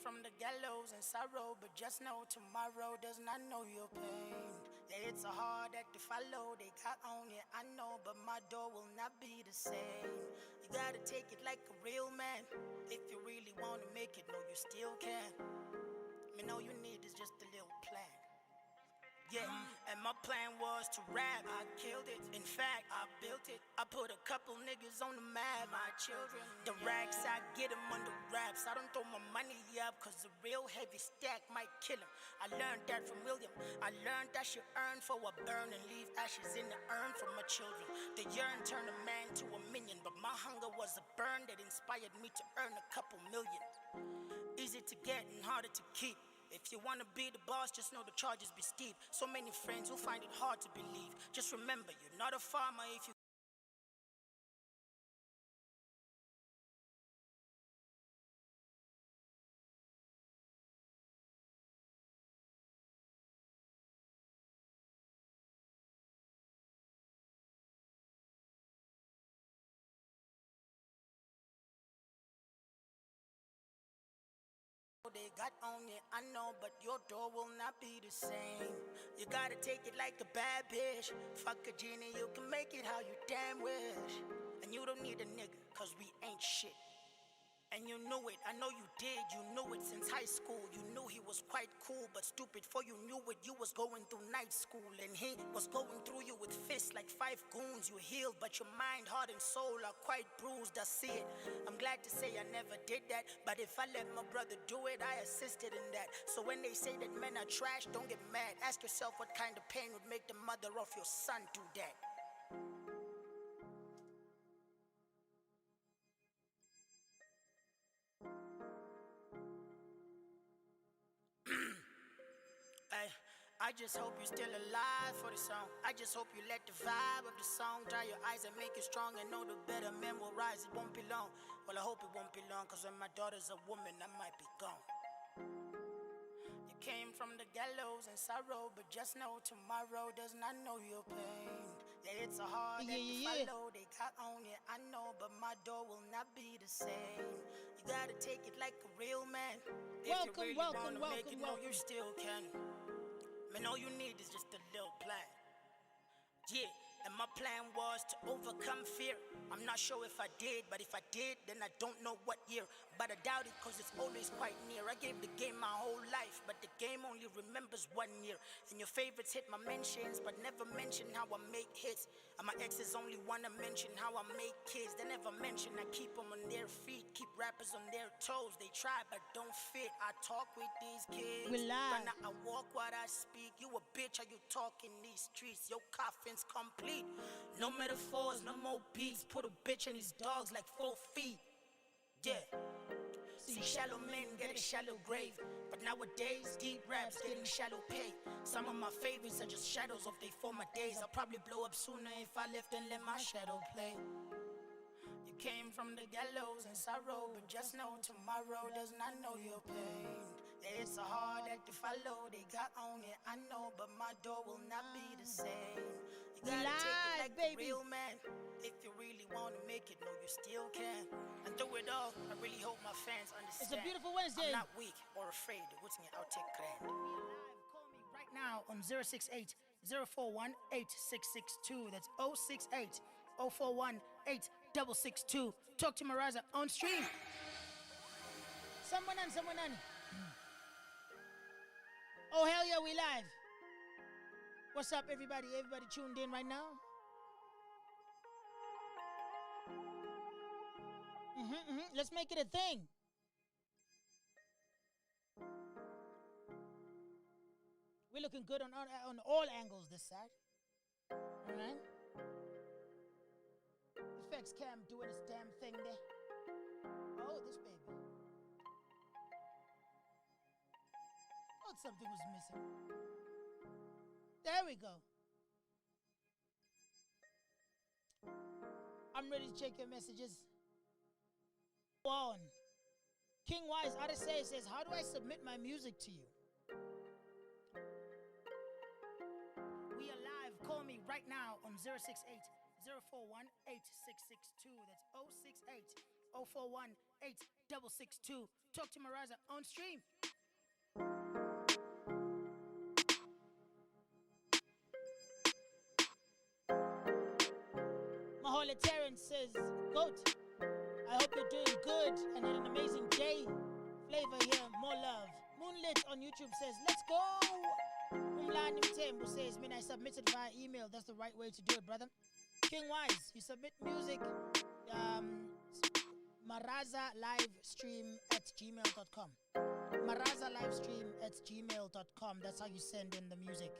from the gallows and sorrow, but just know tomorrow does not know your pain. Yeah, it's a hard act to follow, they got on it, I know, but my door will not be the same. You gotta take it like a real man. If you really wanna make it, no, you still can. I mean, all you need is just a little plan. Yeah, and my plan was to rap. I killed it. In fact, I built it. I put a couple niggas on the map. My children, the racks, I get them under wraps. I don't throw my money up, cause a real heavy stack might kill him. I learned that from William. I learned I should earn for a burn and leave ashes in the urn for my children. The yearn turned a man to a minion, but my hunger was a burn that inspired me to earn a couple million. Easy to get and harder to keep. If you wanna be the boss, just know the charges be steep. So many friends who find it hard to believe. Just remember, you're not a farmer if you they got on it, I know, but your door will not be the same. You gotta take it like a bad bitch. Fuck a genie, you can make it how you damn wish. And you don't need a nigga, cause we ain't shit. And you knew it, I know you did, you knew it since high school. You knew he was quite cool, but stupid for you knew it. You was going through night school, and he was going through you with fists like 5 goons. You healed, but your mind, heart, and soul are quite bruised, I see it. I'm glad to say I never did that, but if I let my brother do it, I assisted in that. So when they say that men are trash, don't get mad. Ask yourself what kind of pain would make the mother of your son do that. I just hope you're still alive for the song. I just hope you let the vibe of the song dry your eyes and make you strong, and know the better men will rise. It won't be long. Well, I hope it won't be long, cause when my daughter's a woman, I might be gone. You came from the gallows and sorrow, but just know tomorrow does not know your pain. Yeah, it's a hard act to follow, they got on it, I know, but my door will not be the same. You gotta take it like a real man. If you really wanna make it, no, you still can. Man, all you need is just a little plan. Yeah, and my plan was to overcome fear. I'm not sure if I did, but if I did, then I don't know what year. But I doubt it, cause it's always quite near. I gave the game my whole life, but the game only remembers 1 year. And your favorites hit my mentions, but never mention how I make hits. And my exes only wanna mention how I make kids. They never mention I keep them on their feet, keep rappers on their toes. They try, but don't fit. I talk with these kids. Right now I walk what I speak. You a bitch, how you talk in these streets? Your coffin's complete. No metaphors, no more beats. Put a bitch in his dogs like 4 feet. Yeah. See, shallow men get a shallow grave, but nowadays deep raps getting shallow pay. Some of my favorites are just shadows of their former days. I'll probably blow up sooner if I left and let my shadow play. You came from the gallows and sorrow, but just know tomorrow does not know your pain. Yeah, it's a hard act to follow, they got on it, I know, but my door will not be the same. You gotta take it like a real man. If you really wanna make it, no, you still can. And through it all, I really hope my fans understand. It's a beautiful Wednesday. I'm not weak or afraid. What's me? I'll take grand. Call me right now on 068 041 8662. That's 068 041 8662. Talk to MarazA on stream. Someone on. Oh, hell yeah, we live. What's up, everybody? Everybody tuned in right now? Let's make it a thing. We're looking good on all angles this side. All right? Effects cam doing its damn thing there. Oh, this baby. Thought something was missing. There we go. I'm ready to check your messages. On. King Wise Odyssey says, how do I submit my music to you? We are live. Call me right now on 068 041 8662. That's 068 041 8662. Talk to MarazA on stream. Mahola Terrence says, Goat, I hope you're doing good and had an amazing day. Flavor here, more love. Moonlit on YouTube says, let's go. Umlani Mtembu says, I submitted via email. That's the right way to do it, brother. King Wise, you submit music. MarazA livestream at gmail.com. MarazA livestream at gmail.com. That's how you send in the music.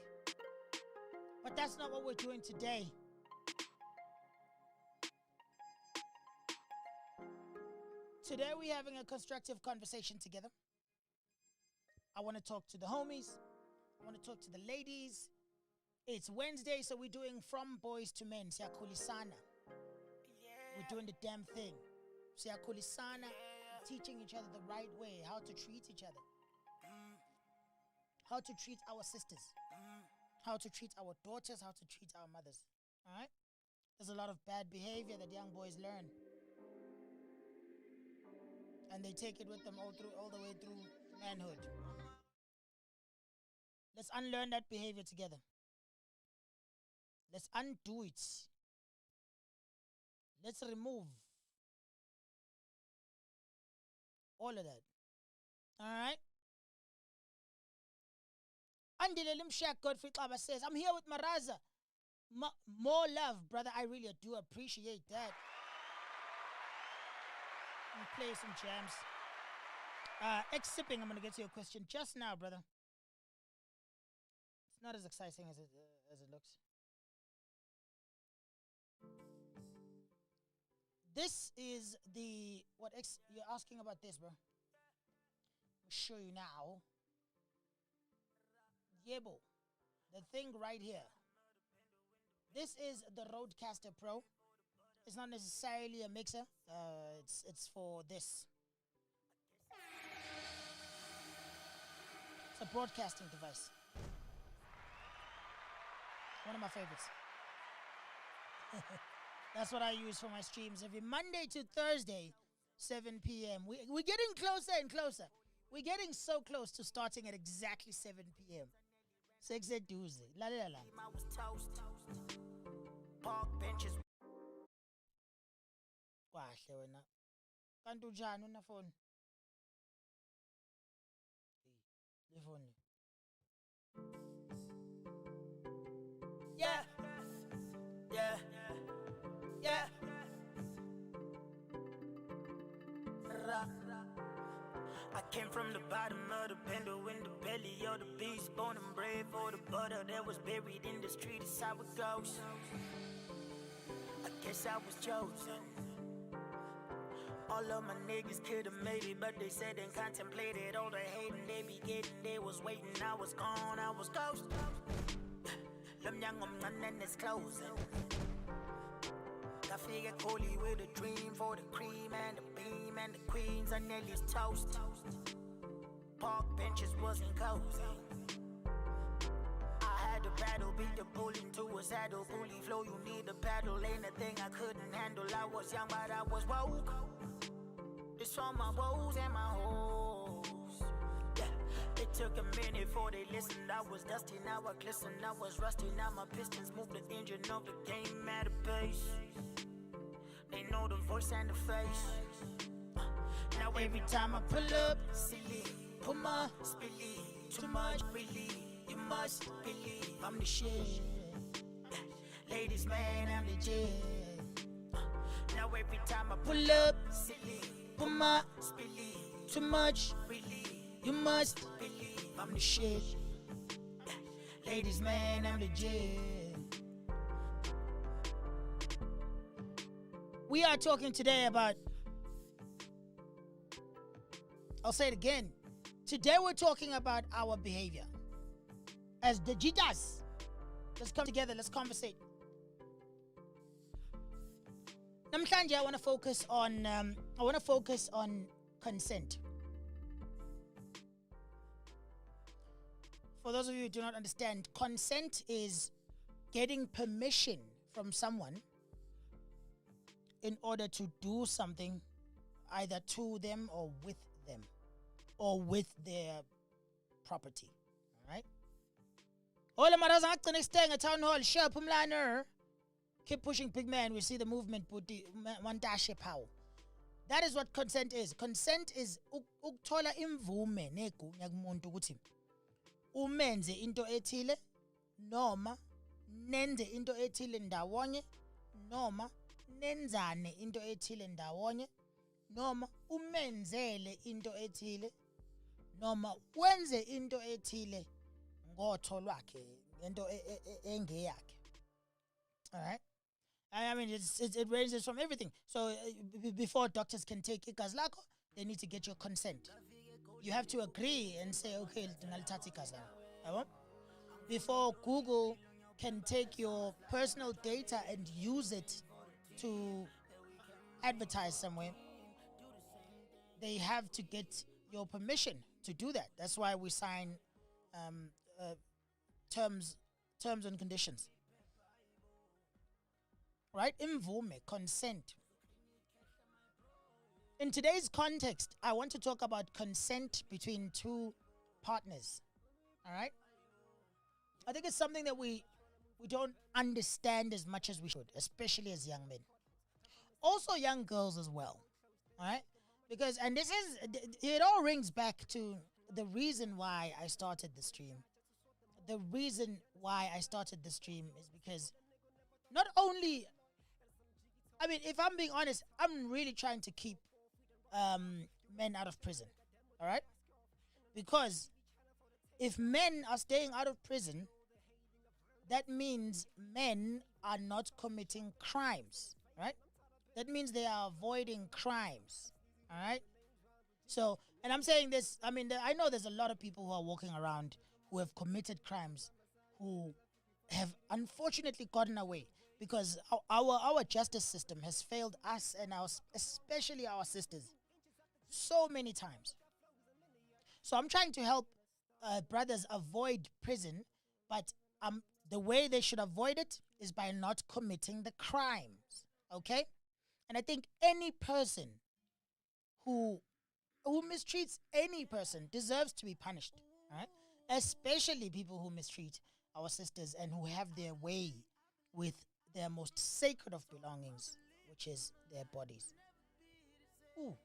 But that's not what we're doing today. Today we're having a constructive conversation together. I want to talk to the homies. I want to talk to the ladies. It's Wednesday, so we're doing From Boys to Men. Siyakulisana. We're doing the damn thing. Siyakulisana, teaching each other the right way, how to treat each other. How to treat our sisters. How to treat our daughters, how to treat our mothers. Alright? There's a lot of bad behavior that young boys learn. And they take it with them all the way through manhood. Let's unlearn that behavior together. Let's undo it. Let's remove all of that. Alright? Andile Limshak Godfrey Klaba says, I'm here with MarazA. More love, brother. I really do appreciate that. And play some jams. Sipping, I'm going to get to your question just now, brother. It's not as exciting as it looks. This is the... you're asking about this, bro. I'll show you now. Yebo. The thing right here. This is the Rodecaster Pro. It's not necessarily a mixer. It's for this. It's a broadcasting device. One of my favorites. That's what I use for my streams every Monday to Thursday, 7 p.m. We're getting closer and closer. We're getting so close to starting at exactly 7 p.m. 6 Tuesday. La la la. Park benches. Kwahle wena. Kanti unjani una phone? Le phone. Yeah. Yeah. Yeah. I came from the bottom of the bender in the belly of the beast, born and brave for the butter that was buried in the street. It's how it goes. I guess I was chosen. All of my niggas could've made it, but they said and contemplated all the hating they be getting. They was waiting, I was gone, I was ghost. Them young and it's closing. I figure Coley with a dream for the cream and the beam and the queens and Nelly's toast. Park benches wasn't cozy. I had to battle, beat the bull into a saddle. Bully flow, you need a paddle. Ain't a thing I couldn't handle. I was young, but I was woke. This for my woes and my hoes. Yeah, it took a minute before they listened. I was dusty, now I glisten. I was rusty, now my pistons move the engine of the game at a pace. They know the voice and the face. Now every time I pull up, silly, Puma, spilly, too much, really. You must believe I'm the shit. Ladies, man, I'm legit. Now every time I pull up, silly, Puma, spilly, too much, really. You must believe I'm the shit. Ladies, man, I'm legit. We are talking today about, I'll say it again. Today we're talking about our behavior. As the Jitas. Let's come together, let's conversate. Namhlanje I want to focus on consent. For those of you who do not understand, consent is getting permission from someone in order to do something either to them or with them or with their property. All right. Hola MarazA ngagcina staying at town hall. Share Pumlaner. Keep pushing, big man. We see the movement. Wantashe power. That is what consent is. Consent is ukuthola imvume negunya kumuntu ukuthi umenze into ethile noma nenze into ethile ndawonye noma nenzane into ethile ndawonye noma umenzele into ethile noma wenze into ethile ngotho lwakhe ngento engeyakhe. All right. I mean, it ranges from everything. So before doctors can take igazi lakho, they need to get your consent. You have to agree and say, okay, ngalithatha igazi lakho. Before Google can take your personal data and use it to advertise somewhere, they have to get your permission to do that. That's why we sign terms and conditions. Right? Imvume, consent. In today's context, I want to talk about consent between two partners. All right? I think it's something that we don't understand as much as we should, especially as young men. Also young girls as well. All right? Because, and this is, it all rings back to the reason why I started the stream. The reason why I started the stream is because not only, I mean, if I'm being honest, I'm really trying to keep men out of prison. All right? Because if men are staying out of prison, that means men are not committing crimes. Right? That means they are avoiding crimes. All right? So, and I'm saying this, I mean, I know there's a lot of people who are walking around who have committed crimes, who have unfortunately gotten away because our justice system has failed us and especially our sisters so many times. So I'm trying to help brothers avoid prison, but the way they should avoid it is by not committing the crimes, okay? And I think any person who mistreats any person deserves to be punished, right? Especially people who mistreat our sisters and who have their way with their most sacred of belongings, which is their bodies. Ooh.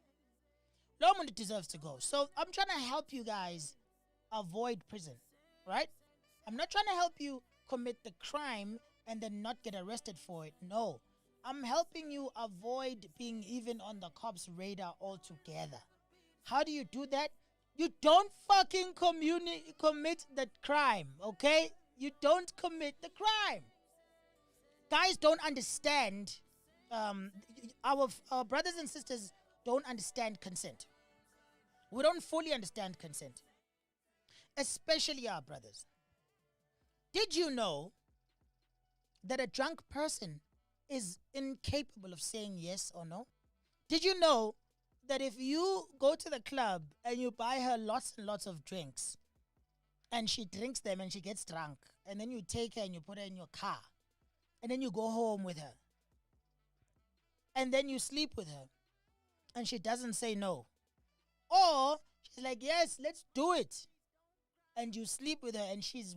Lomund deserves to go. So I'm trying to help you guys avoid prison, right? I'm not trying to help you commit the crime and then not get arrested for it. No. I'm helping you avoid being even on the cops' radar altogether. How do you do that? You don't fucking commit the crime, okay? You don't commit the crime. Guys don't understand, our brothers and sisters don't understand consent. We don't fully understand consent, especially our brothers. Did you know that a drunk person is incapable of saying yes or no? Did you know that if you go to the club and you buy her lots and lots of drinks and she drinks them and she gets drunk and then you take her and you put her in your car and then you go home with her and then you sleep with her and she doesn't say no, or she's like, yes, let's do it, and you sleep with her and she's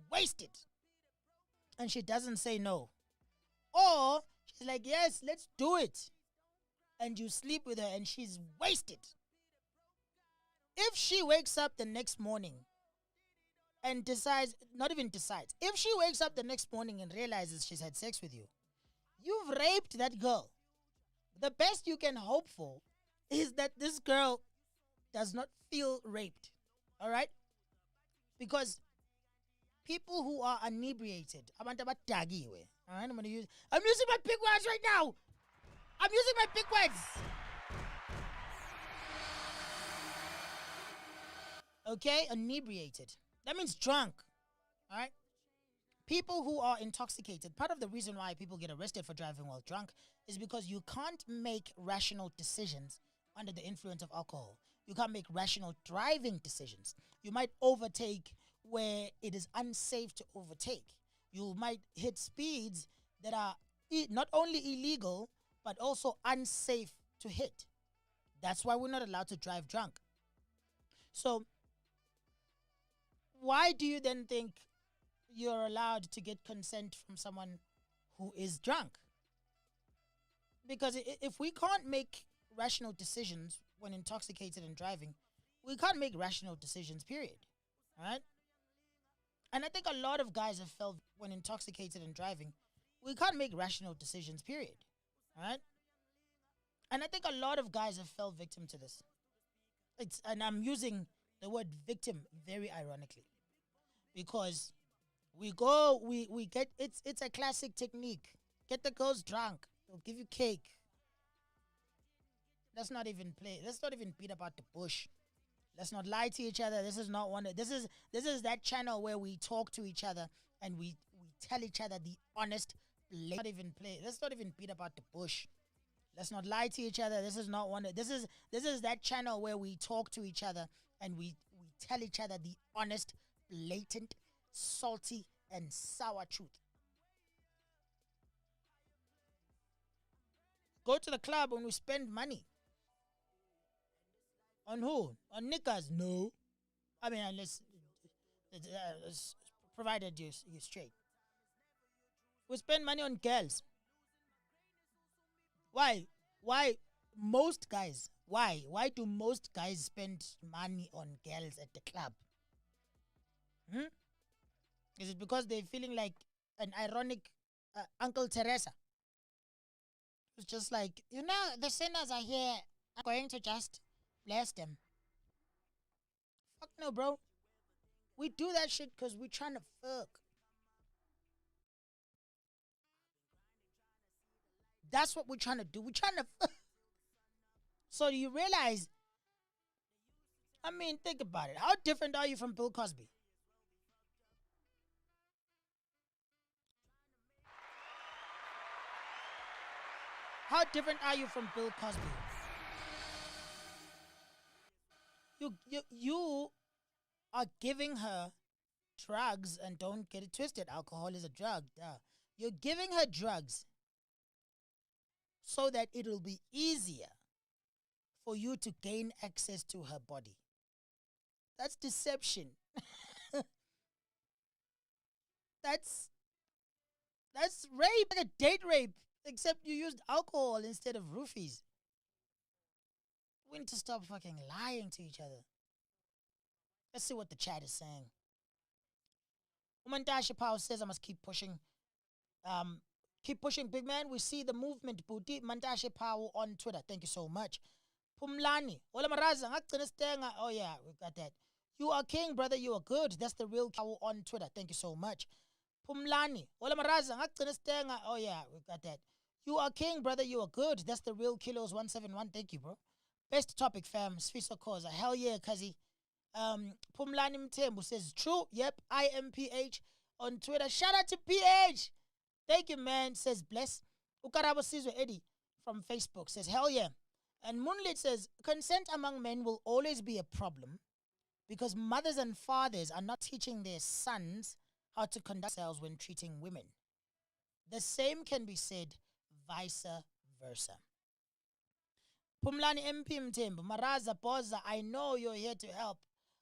wasted and she doesn't say no, or she's like, yes, let's do it, and you sleep with her and she's wasted. If she wakes up the next morning and if she wakes up the next morning and realizes she's had sex with you, you've raped that girl. The best you can hope for is that this girl does not feel raped. All right? Because people who are inebriated, all right, I'm using my big words right now. I'm using my big words. Okay? Inebriated. That means drunk. All right? People who are intoxicated, part of the reason why people get arrested for driving while drunk is because you can't make rational decisions under the influence of alcohol. You can't make rational driving decisions. You might overtake where it is unsafe to overtake. You might hit speeds that are not only illegal, but also unsafe to hit. That's why we're not allowed to drive drunk. So, why do you then think you're allowed to get consent from someone who is drunk? Because if we can't make rational decisions when intoxicated and driving, we can't make rational decisions, period. All right? And I think a lot of guys have felt when intoxicated and driving, we can't make rational decisions, period. All right? And I think a lot of guys have fell victim to this. And I'm using the word victim very ironically, because we get, it's a classic technique. Get the girls drunk. They'll give you cake. Let's not even beat about the bush. Let's not lie to each other. This is not one of, this is that channel where we talk to each other and we tell each other the honest, let's not even beat about the bush. Let's not lie to each other. This is not one of, this is that channel where we talk to each other and we tell each other the honest, blatant, salty and sour truth. Go to the club and we spend money. On who? On niggas? No. I mean, unless provided you're straight. We spend money on girls. Why? Why most guys? Why? Why do most guys spend money on girls at the club? Is it because they're feeling like an ironic Uncle Teresa? It's just like, the sinners are here. I'm going to just bless them. Fuck no, bro. We do that shit because we're trying to fuck. That's what we're trying to do. We're trying to fuck. So do you realize, I mean, think about it. How different are you from Bill Cosby? How different are you from Bill Cosby? You are giving her drugs, and don't get it twisted. Alcohol is a drug. Duh. You're giving her drugs so that it will be easier for you to gain access to her body. That's deception. That's rape, like a date rape, except you used alcohol instead of roofies. We need to stop fucking lying to each other. Let's see what the chat is saying. Umantasha Power says I must keep pushing. Keep pushing, big man. We see the movement, Booty. Mantashe Power on Twitter. Thank you so much. Pumlani. Ola MarazA. Oh, yeah, we got that. You are king, brother. You are good. That's the real Power on Twitter. Thank you so much. Pumlani. Ola MarazA. Oh, yeah, we got that. You are king, brother. You are good. That's the real Kilos 171. Thank you, bro. Best topic, fam. Sfiso Koza. Hell yeah, cuzzy. Pumlani Mtembu says, true. Yep, IMPH on Twitter. Shout out to PH. Thank you, man. Says, bless. Ukarabo Sizwe Eddie from Facebook says, hell yeah. And Moonlit says, consent among men will always be a problem because mothers and fathers are not teaching their sons how to conduct themselves when treating women. The same can be said vice versa. Pumlani MP Mtembu, MarazA, Boza, I know you're here to help.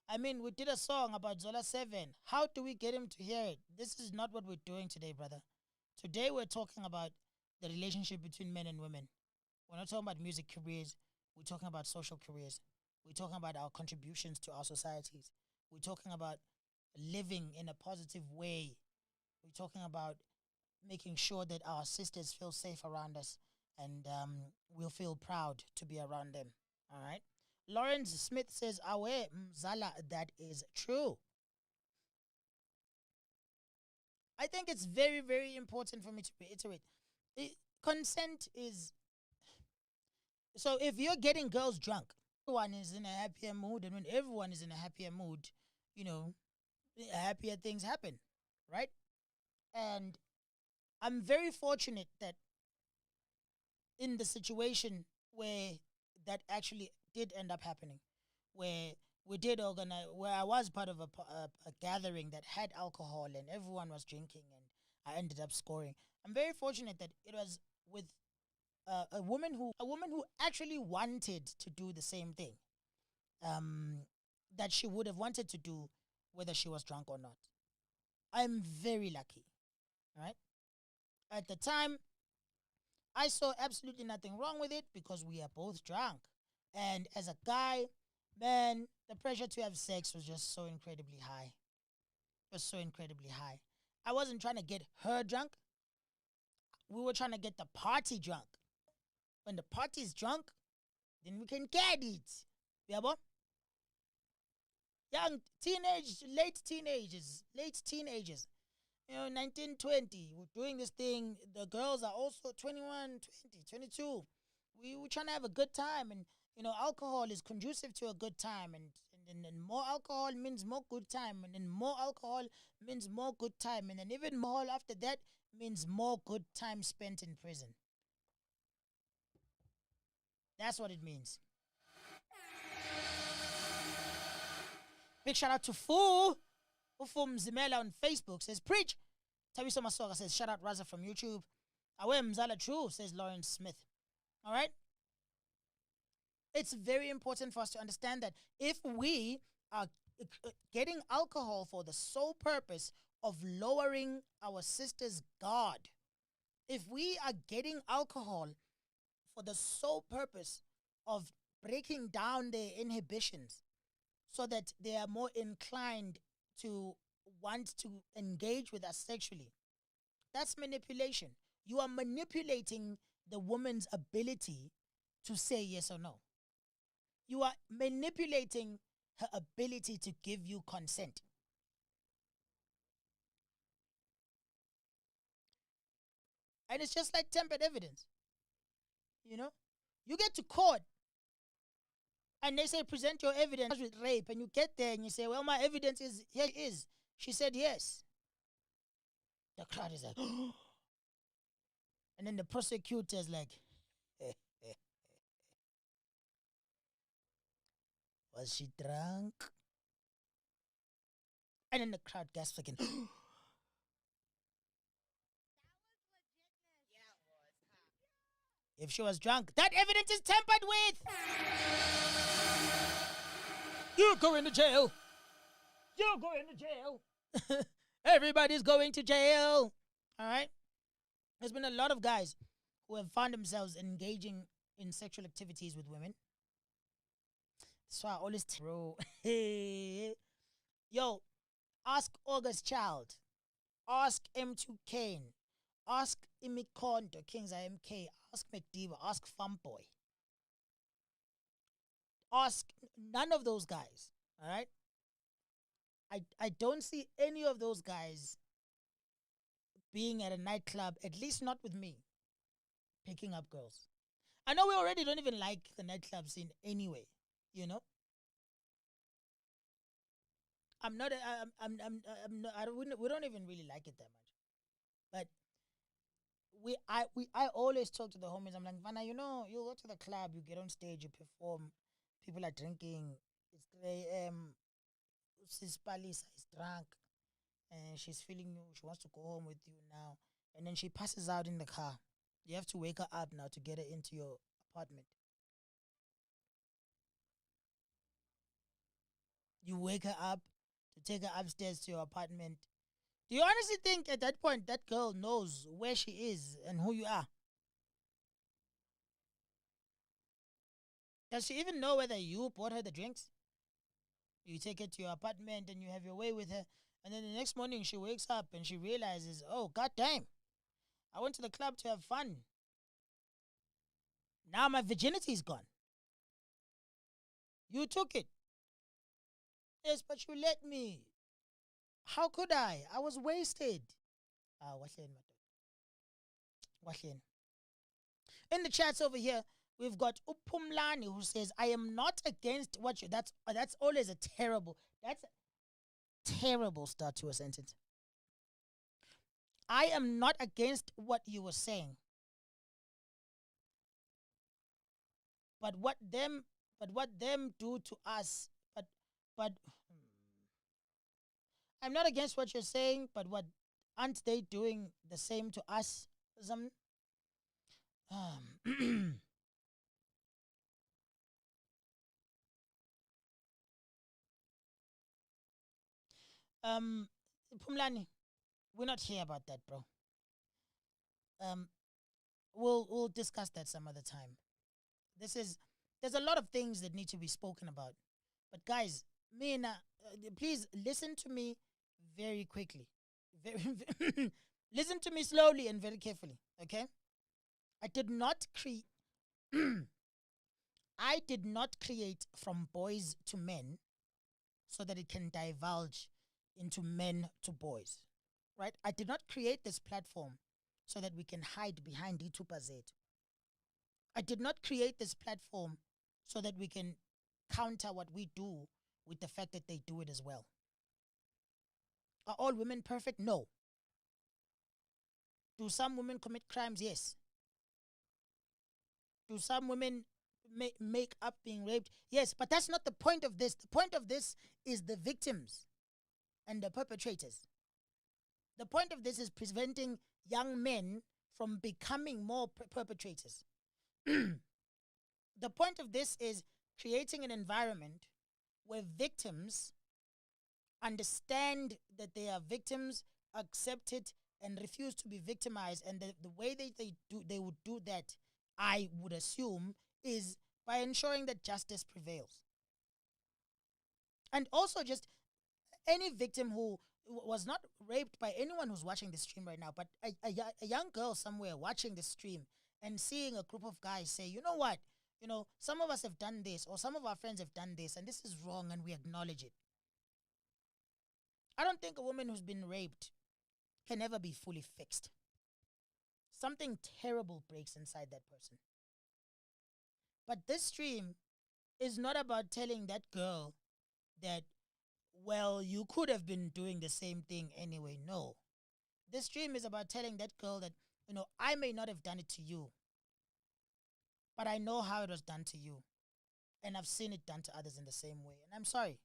I mean, we did a song about Zola 7. How do we get him to hear it? This is not what we're doing today, brother. Today we're talking about the relationship between men and women. We're not talking about music careers. We're talking about social careers. We're talking about our contributions to our societies. We're talking about living in a positive way. We're talking about making sure that our sisters feel safe around us and we'll feel proud to be around them. All right? Lawrence Smith says, Awe Mzala, that is true. I think it's very, very important for me to reiterate. Consent is... So if you're getting girls drunk, everyone is in a happier mood, and when everyone is in a happier mood, happier things happen, right? And I'm very fortunate that in the situation where that actually did end up happening, where we did organize, where I was part of a gathering that had alcohol and everyone was drinking and I ended up scoring. I'm very fortunate that it was with a woman who actually wanted to do the same thing, um, that she would have wanted to do whether she was drunk or not. I'm very lucky, right? At the time, I saw absolutely nothing wrong with it because we are both drunk. And as a guy, man, the pressure to have sex was just so incredibly high. It was so incredibly high. I wasn't trying to get her drunk. We were trying to get the party drunk. When the party's drunk, then we can get it. Yeah, boy? Young late teenagers, 19, 20. We're doing this thing. The girls are also 21, 20, 22. We're trying to have a good time. And, alcohol is conducive to a good time. And more alcohol means more good time. And then more alcohol means more good time. And then even more after that means more good time spent in prison. That's what it means. Big shout out to Fu Mzimela on Facebook says, preach. Tabiso Masoga says, shout out MarazA from YouTube. Awe Mzala True says Lawrence Smith. All right? It's very important for us to understand that if we are getting alcohol for the sole purpose of lowering our sister's guard, if we are getting alcohol for the sole purpose of breaking down their inhibitions so that they are more inclined to want to engage with us sexually, that's manipulation. You are manipulating the woman's ability to say yes or no. You are manipulating her ability to give you consent. And it's just like tempered evidence. You get to court and they say, present your evidence with rape. And you get there and you say, well, my evidence is, here it is. She said yes. The crowd is like, and then the prosecutor's like, was she drunk? And then the crowd gasps again. If she was drunk, that evidence is tampered with. You're going to jail. You're going to jail. Everybody's going to jail. All right? There's been a lot of guys who have found themselves engaging in sexual activities with women. So I always bro. Yo, ask August Child. Ask M2 Kane. Ask Imi Kondo, Kings IMK. Ask McDiva. Ask Famboy. Ask none of those guys. All right? I don't see any of those guys being at a nightclub, at least not with me, picking up girls. I know we already don't even like the nightclub scene anyway, I'm not. I'm not, I don't. We don't even really like it that much. But I always talk to the homies. I'm like, Vanna, you go to the club, you get on stage, you perform. People are drinking. It's 3 a.m. Sis Palisa is drunk, and she's feeling you. She wants to go home with you now, and then she passes out in the car. You have to wake her up now to get her into your apartment. You wake her up to take her upstairs to your apartment. Do you honestly think at that point that girl knows where she is and who you are? Does she even know whether you bought her the drinks? You take her to your apartment and you have your way with her. And then the next morning she wakes up and she realizes, oh, goddamn, I went to the club to have fun. Now my virginity is gone. You took it. Yes, but you let me. How could I? I was wasted. Washin. In the chats over here, we've got Upumlani who says, I am not against what you... That's always a terrible... That's a terrible start to a sentence. I am not against what you were saying. But what them do to us... But I'm not against what you're saying, but what aren't they doing the same to us? Um, um, Pumlani, we're not here about that, bro. Um, we'll discuss that some other time. This is there's a lot of things that need to be spoken about, but guys, please listen to me very quickly, very listen to me slowly and very carefully. Okay, I did not create. I did not create from boys to men so that it can divulge into men to boys, right? I did not create this platform so that we can hide behind Itupazet. I did not create this platform so that we can counter what we do with the fact that they do it as well. Are all women perfect? No. Do some women commit crimes? Yes. Do some women make up being raped? Yes, but that's not the point of this. The point of this is the victims and the perpetrators. The point of this is preventing young men from becoming more perpetrators. The point of this is creating an environment where victims understand that they are victims, accept it, and refuse to be victimized. And the way they would do that, I would assume, is by ensuring that justice prevails. And also just any victim who was not raped by anyone who's watching the stream right now, but a young girl somewhere watching the stream and seeing a group of guys say, you know what, some of us have done this, or some of our friends have done this, and this is wrong, and we acknowledge it. I don't think a woman who's been raped can ever be fully fixed. Something terrible breaks inside that person. But this stream is not about telling that girl that, well, you could have been doing the same thing anyway. No. This stream is about telling that girl that, I may not have done it to you, but I know how it was done to you. And I've seen it done to others in the same way. And I'm sorry.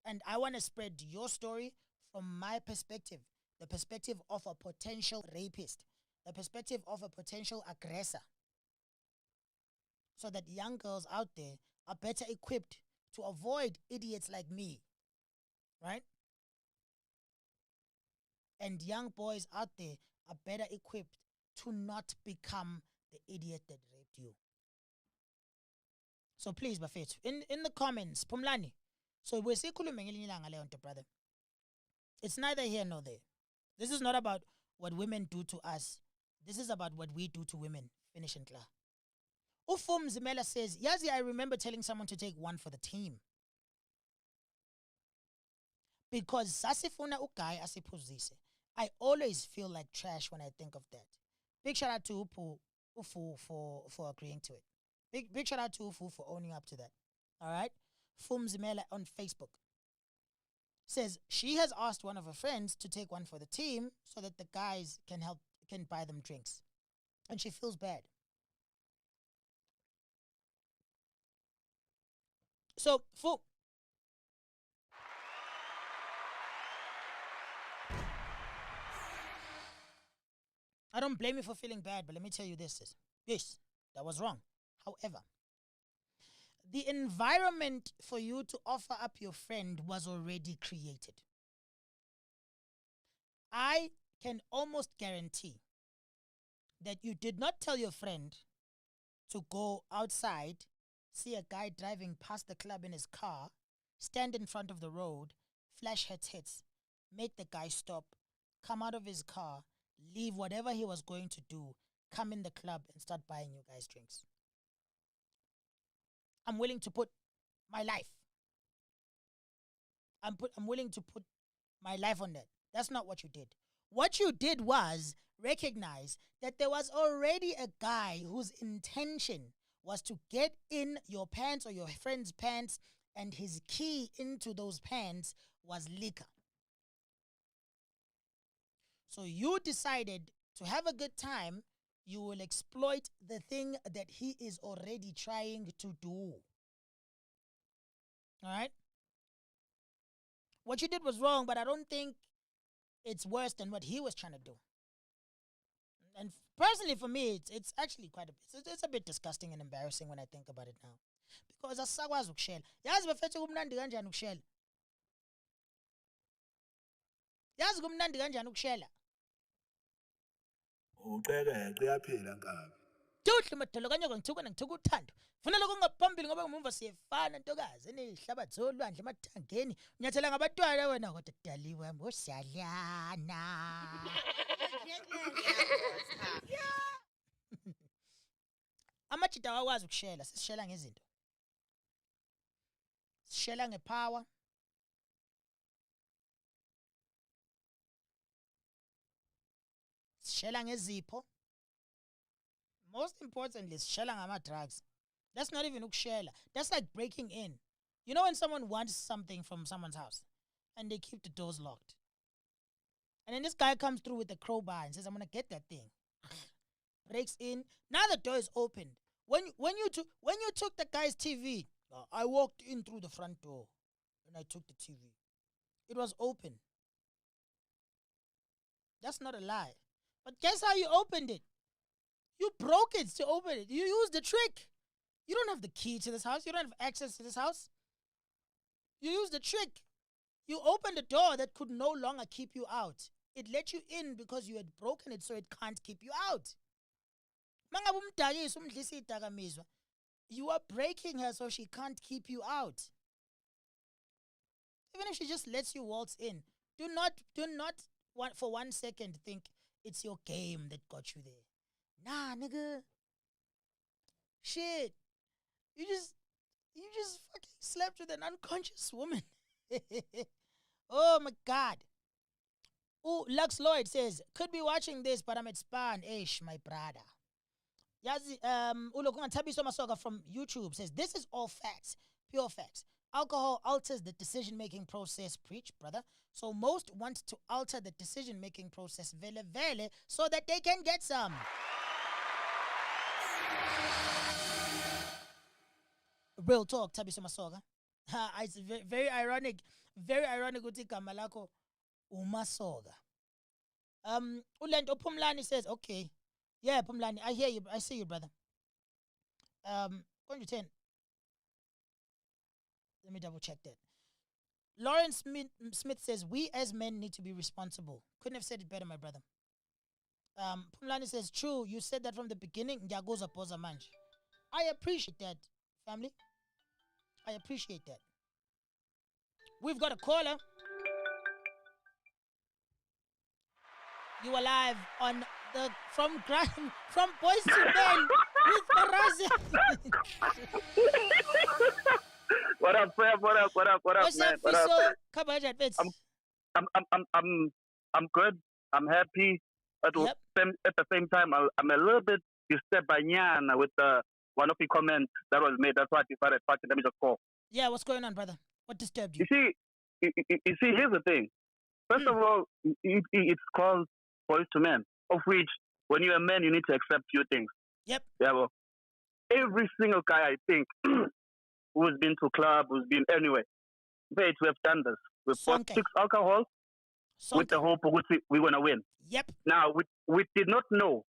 And I want to spread your story from my perspective, the perspective of a potential rapist, the perspective of a potential aggressor, so that young girls out there are better equipped to avoid idiots like me, right? And young boys out there are better equipped to not become the idiot that raped you. So please, Bafethu, in the comments, Pumlani, so we're sikhulumeng elinye ilanga leyo nto, brother. It's neither here nor there. This is not about what women do to us. This is about what we do to women. Finish and clear. Ufum Zimela says, Yazi, I remember telling someone to take one for the team. Because sasifuna uguy asiphuzise. I always feel like trash when I think of that. Big shout out to Ufu for agreeing to it. Big shout out to Ufu for owning up to that. All right? Fumzimela on Facebook says she has asked one of her friends to take one for the team so that the guys can buy them drinks. And she feels bad. So, I don't blame you for feeling bad, but let me tell you this. Yes, that was wrong. However, the environment for you to offer up your friend was already created. I can almost guarantee that you did not tell your friend to go outside, see a guy driving past the club in his car, stand in front of the road, flash her tits, make the guy stop, come out of his car, leave whatever he was going to do, come in the club and start buying you guys drinks. I'm willing to put my life. I'm willing to put my life on that. That's not what you did. What you did was recognize that there was already a guy whose intention was to get in your pants or your friend's pants, and his key into those pants was liquor. So you decided to have a good time. You will exploit the thing that he is already trying to do. All right? What you did was wrong, but I don't think it's worse than what he was trying to do. And personally, for me, it's actually quite it's a bit disgusting and embarrassing when I think about it now, because asisakwazi ukushela. Yazi bafethu kumnandi kanjani ukushela? Yazi kumnandi kanjani ukushela? Uqhekeke yaphela nkabi. Tuhle madolo kanye ngithuka uthando. Funa lokho ngaphambili ngoba ngumva siyefana ntokazi enehlabathi zolwandle emathangeni. Unyathela ngabatwana wena kodwa dali wami osadlana. Amajida awakwazi ukushela, sisishela ngezinto. Sishela ngepower. Sishela ngezipho. Most importantly, sishela ngama-drugs. That's not even ukushela. That's like breaking in. You know when someone wants something from someone's house and they keep the doors locked? And then this guy comes through with a crowbar and says, I'm going to get that thing. Breaks in. Now the door is opened. When you took the guy's TV, I walked in through the front door and I took the TV. It was open. That's not a lie. But guess how you opened it? You broke it to open it. You used the trick. You don't have the key to this house. You don't have access to this house. You used the trick. You opened a door that could no longer keep you out. It let you in because you had broken it so it can't keep you out. You are breaking her so she can't keep you out. Even if she just lets you waltz in, do not for 1 second think it's your game that got you there. Nah, nigga. Shit. You just fucking slept with an unconscious woman. Oh my God. Oh, Lux Lloyd says, could be watching this, but I'm at Spa and Ish, my brother. Yazi, Ulokunga Tabiso Masoga from YouTube says, this is all facts, pure facts. Alcohol alters the decision-making process, preach, brother. So most want to alter the decision-making process, vele, so that they can get some. Real talk, Tabiso Masoga. It's very ironic ukuthi igama lakho uMasoga. Ulento Pumlani says, okay. Yeah, Pumlani, I hear you. I see you, brother. Going to 10. Let me double check that. Lawrence Smith says, we as men need to be responsible. Couldn't have said it better, my brother. Pumlani says, true, you said that from the beginning. Ngiyakuza poza manje. I appreciate that, family. I appreciate that. We've got a caller. You are live on the from Boys to Men with MarazA. What up, Fred? What up, What's man? up, Fiso? I'm good. I'm happy. At the same time, I'm a little bit disturbed by Nyana with one of the comments that was made. That's why I decided to let me just call. Yeah, what's going on, brother? What disturbed you? You see, here's the thing. First of all, it's called Boys to Men, of which when you're a man, you need to accept few things. Yep. Yeah, well, every single guy I think who's been to club, who's been anyway, we have done this. We've bought 6 alcohol with the hope we're going to win. Yep. Now, we did not know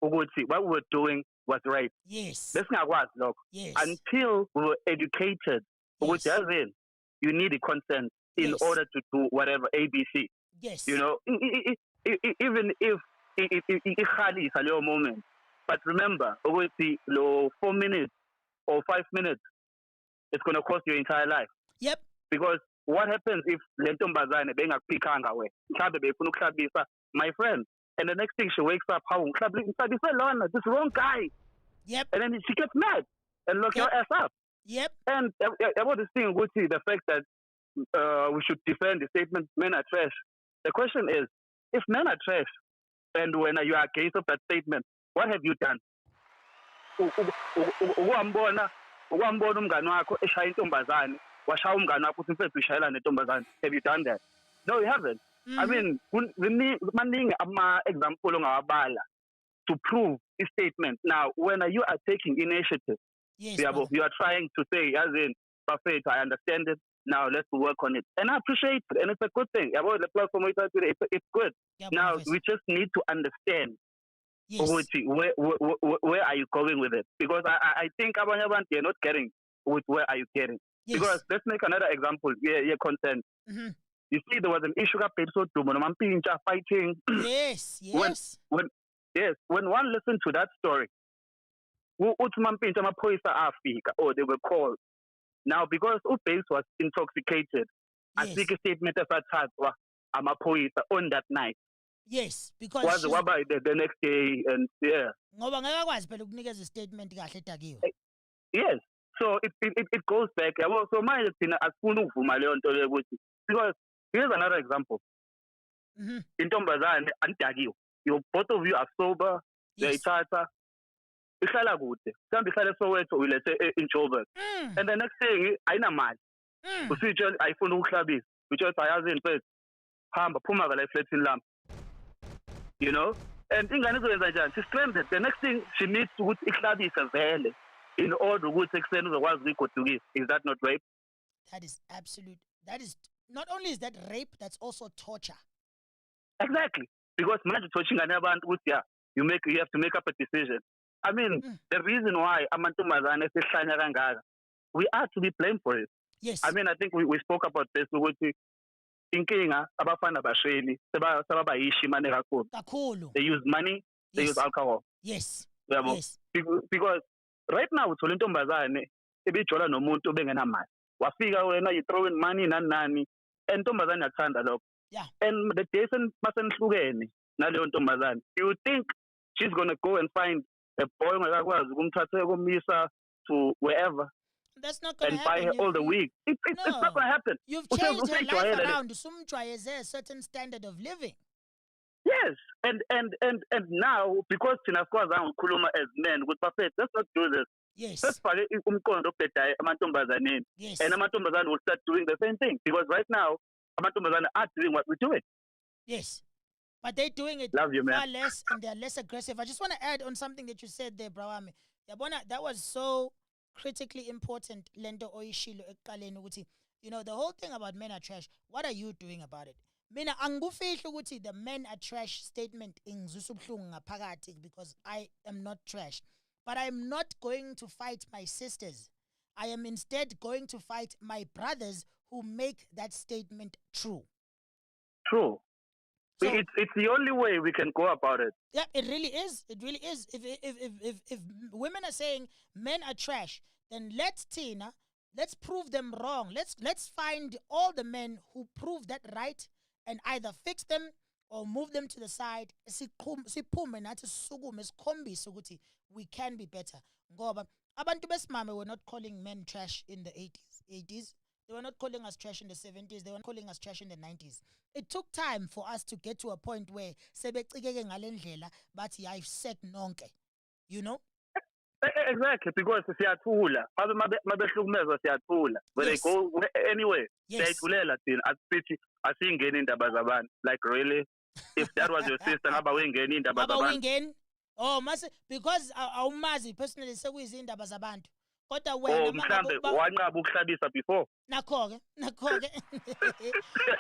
what we were doing was right. Yes. That's not what, look. Yes. Until we were educated, which does in, you need a consent in order to do whatever, ABC. Yes. You know, even if it's a little moment. But remember, 4 minutes or 5 minutes, it's going to cost your entire life. Yep. Because what happens if lentombazane bengakupikanga we? Mhlambe befuna ukuhlabisa, my friend, and the next thing she wakes up, how this wrong guy. Yep. And then she gets mad and lock your ass up. Yep. And about this thing, the fact that we should defend the statement, men are trash. The question is, if men are trash, and when you are against of that statement, what have you done? Ukuambona umngane wakho eshaya intombazane, washaya umngane wakho uthi mfethu ushayela nentombazane. Have you done that? No, you haven't. Mm-hmm. I mean, maningi ama-example ongawabala to prove this statement. Now, when you are taking initiative, you are trying to say, as in, Buffett, I understand it. Now let's work on it. And I appreciate it. And it's a good thing. The platform it's good. Now we just need to understand Yes. Where are you going with it? Because I think abanye abantu they're not getting with where are you getting. Yes. Because let's make another example. Yeah, content. Mm-hmm. You see, there was an issue episode to Mampincha fighting. Yes, yes. When one listened to that story, uthi Mampincha amaphoyisa afika, or they were called. Now, because Ubase was intoxicated, Yes. I think a statement esathathwa amaphoyisa on that night. Yes, because Was the next day, and yeah. Ngoba ngeke akwazi phela ukunikeza istatement kahle edakiwe. Yes. So it goes back. So manje thina asifuni ukuvuma leyo nto leyo ukuthi, because here's another example. Intombazane anidakiwe. Both of you are sober. Uyayithatha. Ihlala kude. Mhlawumbe ihlala eSoweto uyilethe eJoburg. And the next thing ayinamali. Usitsho ayifuna ukuhlabisa. Utsho ayazini mfethu. Hamba phuma la eflatini lami. You know? And ingane izoyenza njani? She's stranded. The next thing she needs ukuthi ihlabise vele in order ukuthi ekseni uzokwazi ukuyigodukisa. Is that not rape? That is absolute. That is not only is that rape, that's also torture. Exactly. Because manje torturing ingane yabantu ukuthi you have to make up a decision. I mean, the reason why amantombazane esihlanya kangaka, we are to be blamed for it. Yes. I mean, I think we spoke about this ukuthi inkinga abafana basheli sebabayishi mane kakhulu. They use money, they use alcohol. Yes. Yes. Because right now uthola intombazane ebijola nomuntu obengenamali. Wafika wena you throw in money nani and intombazane yakuthanda lokho. Yeah. And the day masenihlukene naleyo ntombazane, you think she's going to go and find a boy ongakwazi ukumthatha ukumisa to wherever? That's not going to happen. And buy her all the week. It's not going to happen. You've changed your life around. Sumjwayeze a certain standard of living. Yes, and now because sinakwazi ukukhuluma as men, with perfect, let's not do this. Yes. Let's fake umqondo obhedayo amantombazaneni. Yes. And amantombazane will start doing the same thing because right now amantombazane are doing what we're doing. Yes. But they're doing it far less and they're less aggressive. I just want to add on something that you said there, Brawami. Yabona, that was so critically important, Lento Oishilo Ekaleni Uti. You know, the whole thing about men are trash. What are you doing about it? Mina angufihlo ukuthi the men are trash statement ingizusubhlungu ngaphakathi because I am not trash. But I'm not going to fight my sisters. I am instead going to fight my brothers who make that statement true. True. So, it's the only way we can go about it. Yeah, it really is. It really is. If women are saying men are trash, then let's prove them wrong. Let's find all the men who prove that right and either fix them or move them to the side. We can be better. Ngoba abantu besimame were not calling men trash in the 80s. They were not calling us trash in the 70s. They were not calling us trash in the 90s. It took time for us to get to a point where sebecikeke ngalendlela bathi I've said nonke. You know? Exactly, because siyathula. Mabehlukumezwa siyathula. When they go anyway, siyayithulela thina. Asingeni indaba zabantu. Like really? If that was your sister, ngaba wengeni indaba zabantu. Oh, mase because awumazi personally sekuyizindaba zabantu. Kodwa wena mhlambe wanqaba ukuhlabisa before. Nakho-ke.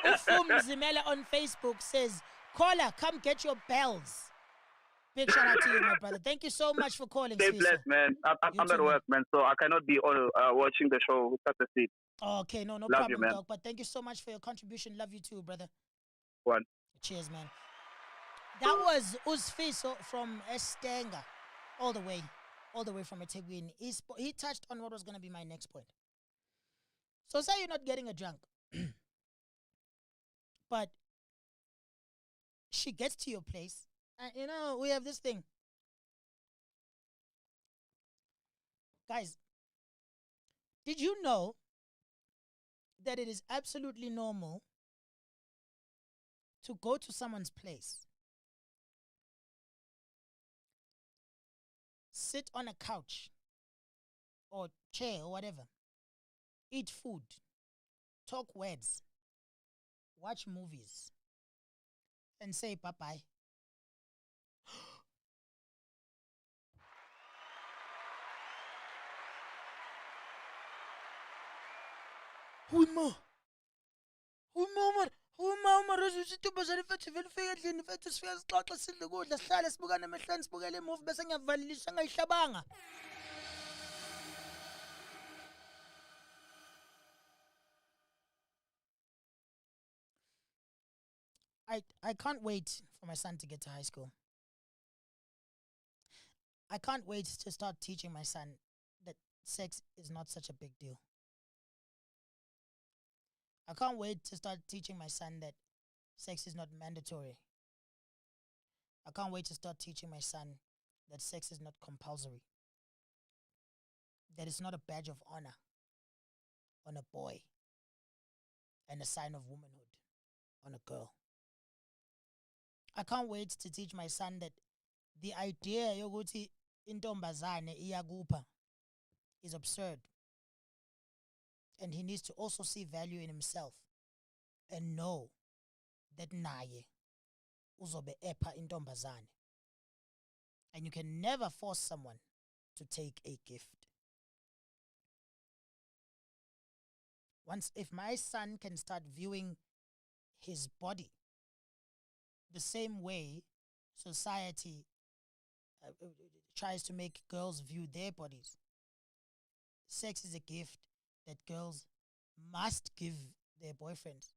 Ufumzimela on Facebook says, "Caller, come get your bells." Big shout out to you, my brother. Thank you so much for calling. Stay blessed, man. I'm at work, man, so I cannot be watching the show. That's the seat. Okay, no Love problem, you, man. dog. But thank you so much for your contribution. Love you too, brother. One. Cheers, man. That was Uzfiso from Estenga, all the way from eThekwini. He touched on what was going to be my next point. So say you're not getting a drunk, but she gets to your place, and you know, we have this thing. Guys, did you know that it is absolutely normal to go to someone's place, sit on a couch or chair or whatever, eat food, talk words, watch movies, and say bye-bye? Who more? Uma Rosa isitubazane mfethu vele ufike endlini mfethu sifike sixoxe sidle ukudla sihlale sibukane emehlweni sibukele imovie bese ngiyavalilisa ngayihlabanga. I can't wait for my son to get to high school. I can't wait to start teaching my son that sex is not such a big deal. I can't wait to start teaching my son that sex is not mandatory. I can't wait to start teaching my son that sex is not compulsory. That it's not a badge of honor on a boy and a sign of womanhood on a girl. I can't wait to teach my son that the idea yokuthi intombazane iyakupha is absurd. And he needs to also see value in himself and know that naye uzobe epha intombazane. And you can never force someone to take a gift. If my son can start viewing his body the same way society tries to make girls view their bodies, sex is a gift that girls must give their boyfriends.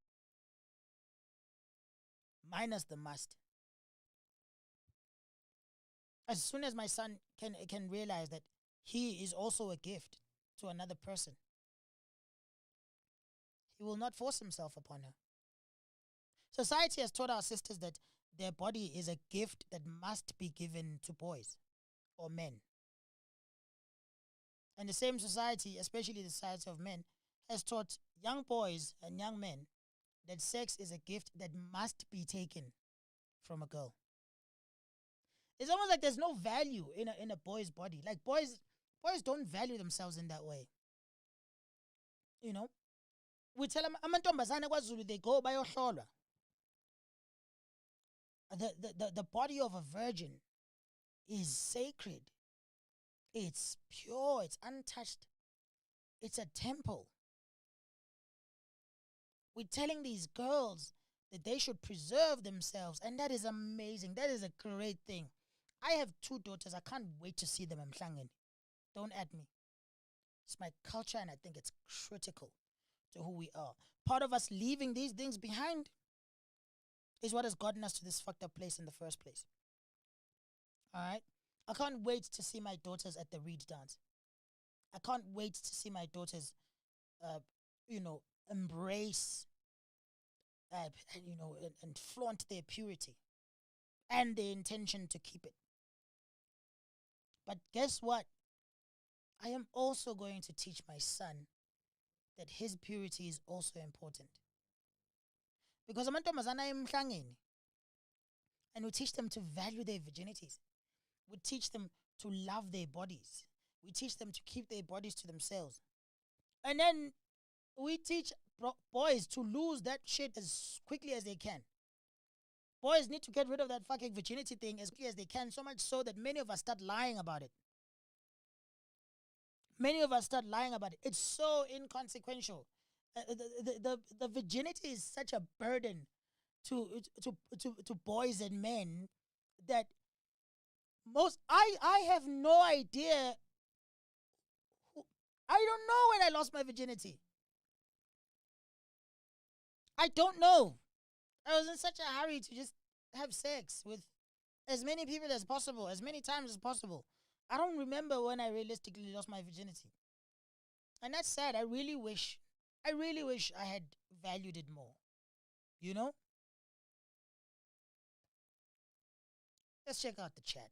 Minus the must. As soon as my son can realize that he is also a gift to another person, he will not force himself upon her. Society has taught our sisters that their body is a gift that must be given to boys or men. And the same society, especially the society of men, has taught young boys and young men that sex is a gift that must be taken from a girl. It's almost like there's no value in a boy's body. Like boys don't value themselves in that way. You know? We tell them, amantombazane kwaZulu, they go bayohlolwa. The body of a virgin is sacred. It's pure. It's untouched. It's a temple. We're telling these girls that they should preserve themselves, and that is amazing. That is a great thing. I have 2 daughters. I can't wait to see them emhlangeni. Don't add me. It's my culture, and I think it's critical to who we are. Part of us leaving these things behind is what has gotten us to this fucked up place in the first place. All right? I can't wait to see my daughters at the Reed dance. I can't wait to see my daughters, embrace, and flaunt their purity and their intention to keep it. But guess what? I am also going to teach my son that his purity is also important. Because amantombazana emhlangeni, and we teach them to value their virginities. We teach them to love their bodies. We teach them to keep their bodies to themselves. And then we teach boys to lose that shit as quickly as they can. Boys need to get rid of that fucking virginity thing as quickly as they can, so much so that many of us start lying about it. Many of us start lying about it. It's so inconsequential. The virginity is such a burden to boys and men that I have no idea. I don't know when I lost my virginity. I don't know. I was in such a hurry to just have sex with as many people as possible, as many times as possible. I don't remember when I realistically lost my virginity. And that's sad. I really wish I had valued it more. You know? Let's check out the chat.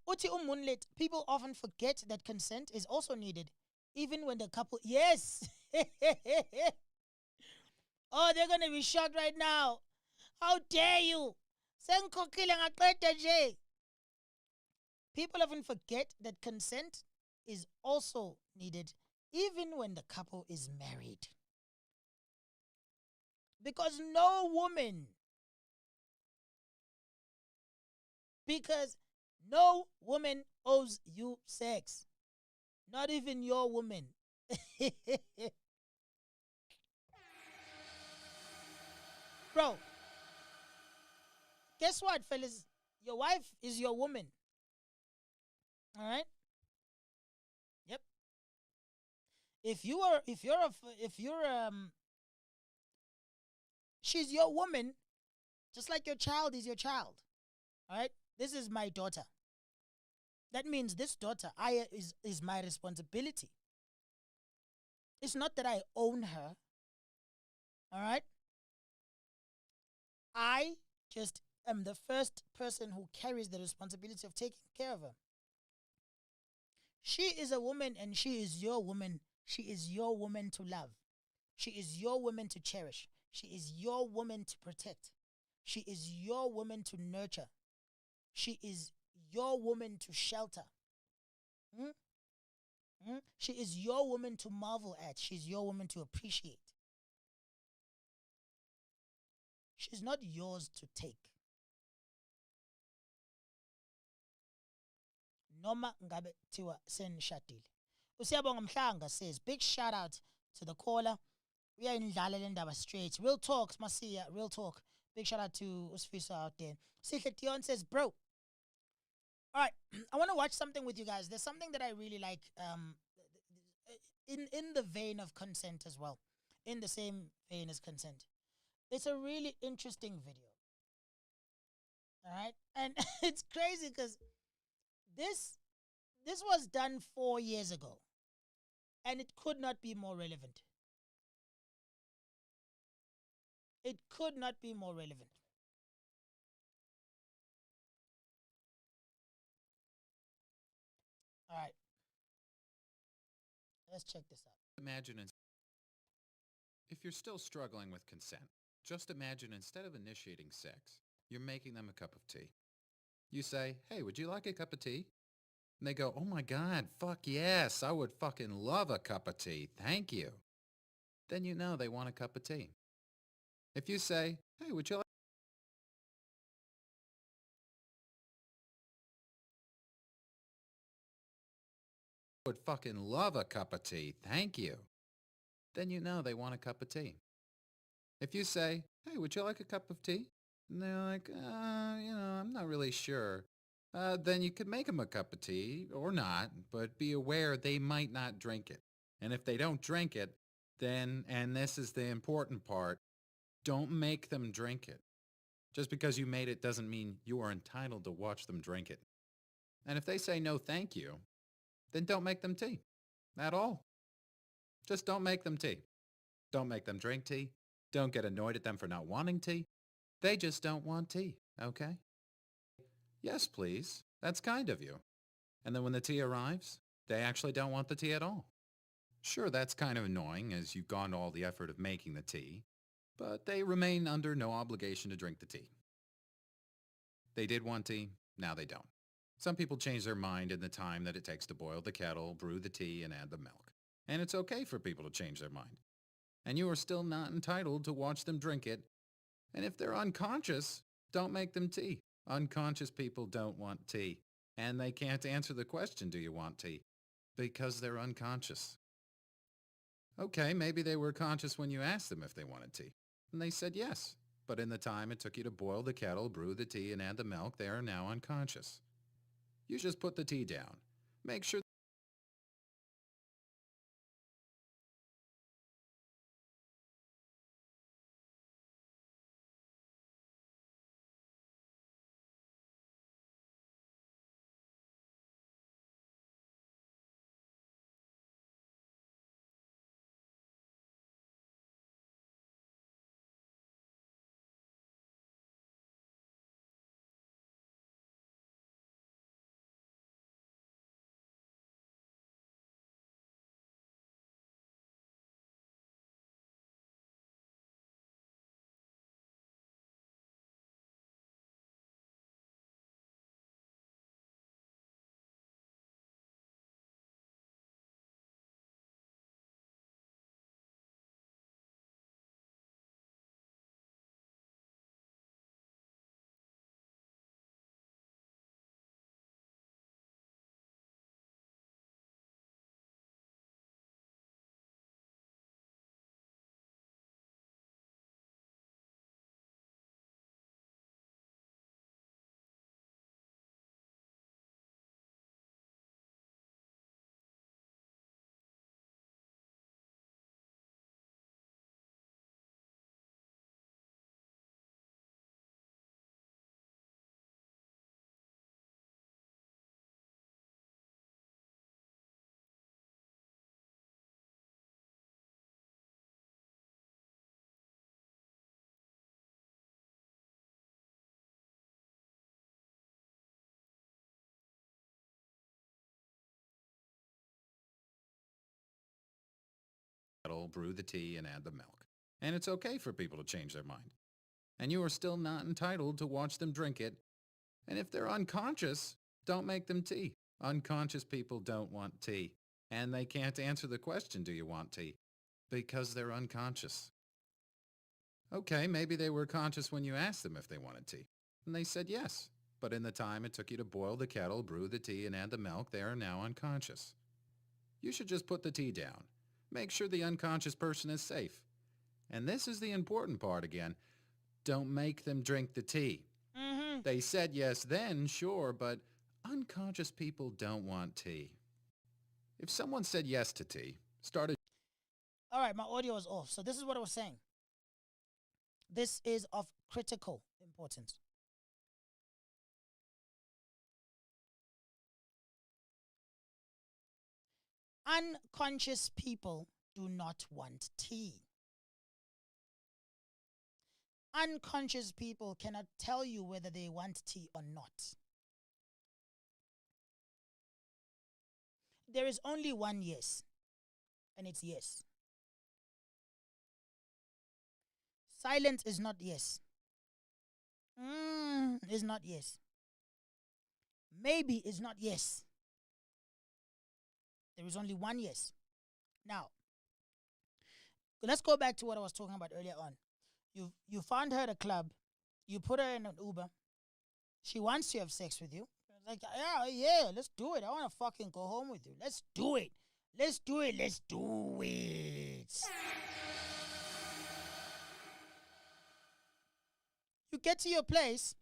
Uti Moonlit, people often forget that consent is also needed, even when the couple. Yes! Oh, they're gonna be shocked right now. How dare you? People often forget that consent is also needed, even when the couple is married. Because no woman owes you sex. Not even your woman. Bro, guess what, fellas? Your wife is your woman. All right? Yep. She's your woman, just like your child is your child. All right? This is my daughter. That means this daughter is my responsibility. It's not that I own her. All right? I just am the first person who carries the responsibility of taking care of her. She is a woman and she is your woman. She is your woman to love. She is your woman to cherish. She is your woman to protect. She is your woman to nurture. She is your woman to shelter. Hmm? Hmm? She is your woman to marvel at. She's your woman to appreciate. She's not yours to take. Noma ngabe thiwa senishadile. Usiyabonga Mhlanga says, big shout out to the caller. We are in Ndaba straight. Real talk, Masiya, real talk. Big shout out to Usfisa out there. Sihle Dion says, bro. All right, I want to watch something with you guys. There's something that I really like in the vein of consent as well. In the same vein as consent. It's a really interesting video. All right? And it's crazy because this was done 4 years ago. And it could not be more relevant. It could not be more relevant. All right. Let's check this out. Imagine if you're still struggling with consent, just imagine instead of initiating sex, you're making them a cup of tea. You say, hey, would you like a cup of tea? And they go, oh my God, fuck yes, I would fucking love a cup of tea. Thank you. Then you know they want a cup of tea. If you say, hey, would you like would fucking love a cup of tea. Thank you. Then you know they want a cup of tea. If you say, hey, would you like a cup of tea? And they're like, I'm not really sure. Then you could make them a cup of tea or not, but be aware they might not drink it. And if they don't drink it, then, and this is the important part, don't make them drink it. Just because you made it doesn't mean you are entitled to watch them drink it. And if they say no thank you, then don't make them tea. At all. Just don't make them tea. Don't make them drink tea. Don't get annoyed at them for not wanting tea. They just don't want tea, okay? Yes, please. That's kind of you. And then when the tea arrives, they actually don't want the tea at all. Sure, that's kind of annoying as you've gone to all the effort of making the tea, but they remain under no obligation to drink the tea. They did want tea, now they don't. Some people change their mind in the time that it takes to boil the kettle, brew the tea, and add the milk. And it's okay for people to change their mind. And you are still not entitled to watch them drink it. And if they're unconscious, don't make them tea. Unconscious people don't want tea. And they can't answer the question, do you want tea? Because they're unconscious. Okay, maybe they were conscious when you asked them if they wanted tea. And they said yes. But in the time it took you to boil the kettle, brew the tea, and add the milk, they are now unconscious. You just put the tea down. Make sure brew the tea, and add the milk. And it's okay for people to change their mind. And you are still not entitled to watch them drink it. And if they're unconscious, don't make them tea. Unconscious people don't want tea. And they can't answer the question, do you want tea? Because they're unconscious. Okay, maybe they were conscious when you asked them if they wanted tea. And they said yes. But in the time it took you to boil the kettle, brew the tea, and add the milk, they are now unconscious. You should just put the tea down. Make sure the unconscious person is safe. And this is the important part again. Don't make them drink the tea. Mm-hmm. They said yes then, sure, but unconscious people don't want tea. If someone said yes to tea, started... All right, my audio is off. So this is what I was saying. This is of critical importance. Unconscious people do not want tea. Unconscious people cannot tell you whether they want tea or not. There is only one yes, and it's yes. Silence is not yes. Is not yes. Maybe is not yes. There is only one yes. Now, let's go back to what I was talking about earlier on. You found her at a club. You put her in an Uber. She wants to have sex with you. Like, yeah, let's do it. I want to fucking go home with you. Let's do it. Let's do it. Let's do it. You get to your place,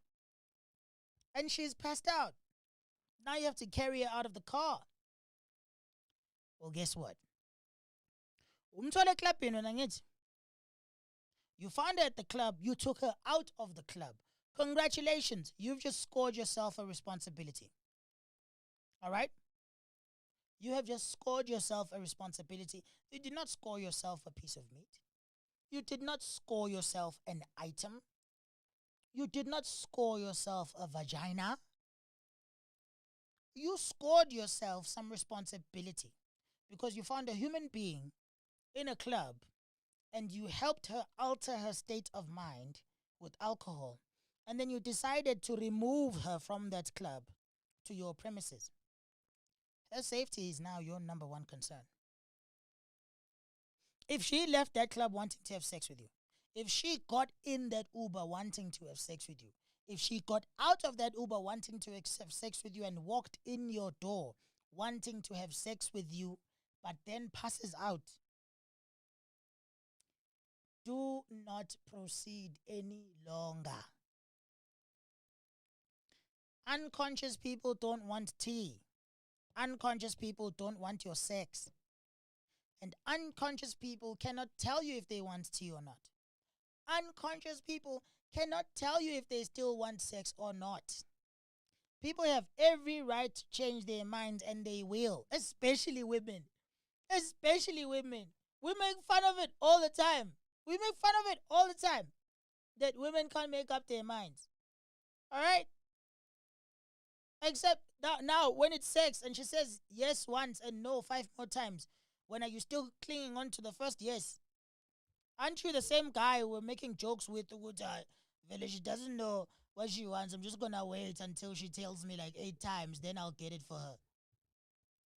and she's passed out. Now you have to carry her out of the car. Well, guess what? You found her at the club. You took her out of the club. Congratulations. You've just scored yourself a responsibility. All right? You have just scored yourself a responsibility. You did not score yourself a piece of meat. You did not score yourself an item. You did not score yourself a vagina. You scored yourself some responsibility because you found a human being in a club and you helped her alter her state of mind with alcohol. And then you decided to remove her from that club to your premises. Her safety is now your number one concern. If she left that club wanting to have sex with you, if she got in that Uber wanting to have sex with you, if she got out of that Uber wanting to have sex with you and walked in your door wanting to have sex with you, but then passes out, do not proceed any longer. Unconscious people don't want tea. Unconscious people don't want your sex. And unconscious people cannot tell you if they want tea or not. Unconscious people cannot tell you if they still want sex or not. People have every right to change their minds, and they will, especially women. Especially women. We make fun of it all the time. We make fun of it all the time that women can't make up their minds. All right? Except now when it's sex and she says yes once and no 5 more times, when are you still clinging on to the first yes? Aren't you the same guy we're making jokes with? She doesn't know what she wants. I'm just going to wait until she tells me like 8 times. Then I'll get it for her.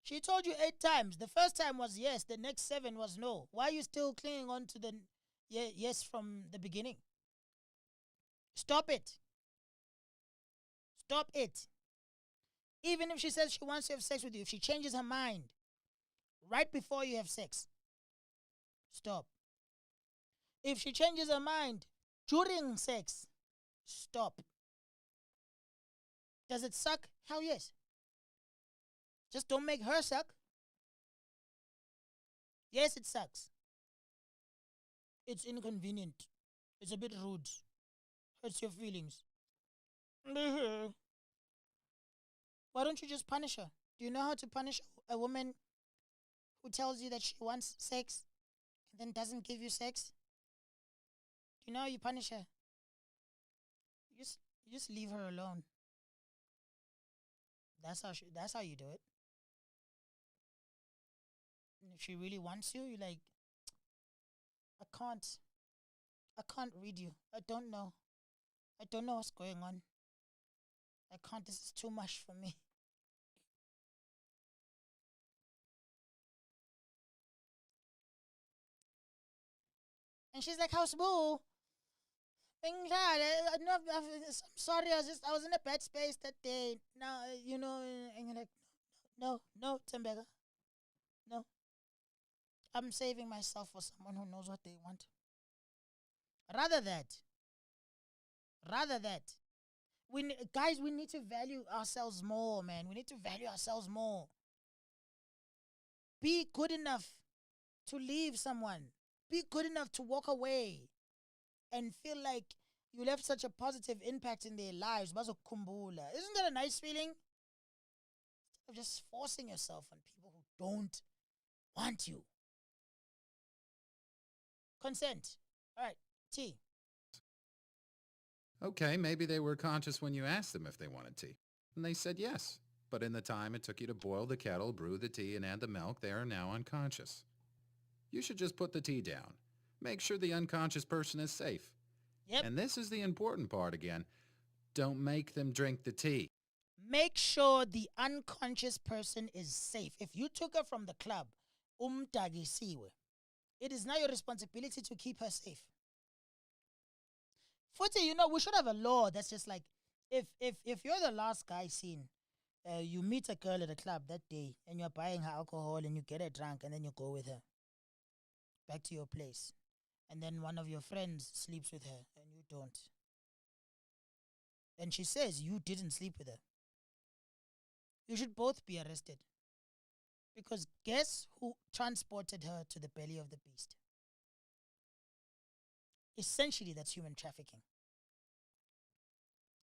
She told you 8 times. The first time was yes. The next 7 was no. Why are you still clinging on to the yes from the beginning? Stop it. Stop it. Even if she says she wants to have sex with you, if she changes her mind right before you have sex, stop. If she changes her mind during sex, stop. Does it suck? Hell yes. Just don't make her suck. Yes, it sucks. It's inconvenient. It's a bit rude. Hurts your feelings. Why don't you just punish her? Do you know how to punish a woman who tells you that she wants sex and then doesn't give you sex? Do you know how you punish her? You just leave her alone. That's how you do it. And if she really wants you, you're like, I can't read you. I don't know. I don't know what's going on. I can't. This is too much for me. And she's like, "House boo. I'm sorry. I was in a bad space that day. Now, and you're like, no, Tembega. No. I'm saving myself for someone who knows what they want. Rather that. Guys, we need to value ourselves more, man. We need to value ourselves more. Be good enough to leave someone. Be good enough to walk away and feel like you left such a positive impact in their lives. Bazokumbula. Isn't that a nice feeling? Instead of just forcing yourself on people who don't want you. Consent. All right, T. Okay, maybe they were conscious when you asked them if they wanted tea. And they said yes. But in the time it took you to boil the kettle, brew the tea, and add the milk, they are now unconscious. You should just put the tea down. Make sure the unconscious person is safe. Yep. And this is the important part again. Don't make them drink the tea. Make sure the unconscious person is safe. If you took her from the club, it is now your responsibility to keep her safe. Futhi, we should have a law that's just like, if you're the last guy seen, you meet a girl at a club that day and you're buying her alcohol and you get her drunk and then you go with her back to your place. And then one of your friends sleeps with her and you don't. And she says you didn't sleep with her. You should both be arrested. Because guess who transported her to the belly of the beast? Essentially, that's human trafficking.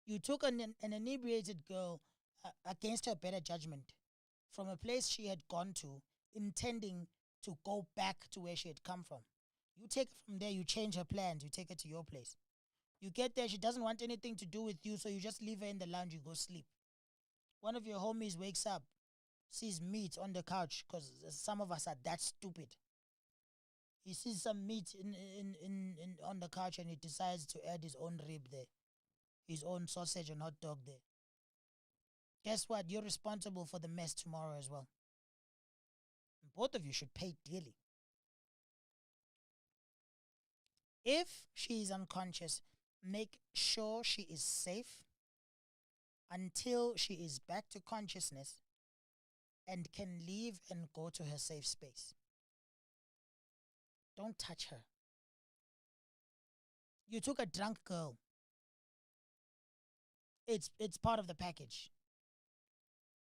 You took an inebriated girl against her better judgment from a place she had gone to, intending to go back to where she had come from. You take her from there, you change her plans, you take her to your place. You get there, she doesn't want anything to do with you, so you just leave her in the lounge, you go sleep. One of your homies wakes up, sees meat on the couch, because some of us are that stupid. He sees some meat in on the couch and he decides to add his own rib there, his own sausage and hot dog there. Guess what? You're responsible for the mess tomorrow as well. Both of you should pay dearly. If she is unconscious, make sure she is safe until she is back to consciousness and can leave and go to her safe space. Don't touch her. You took a drunk girl. It's part of the package.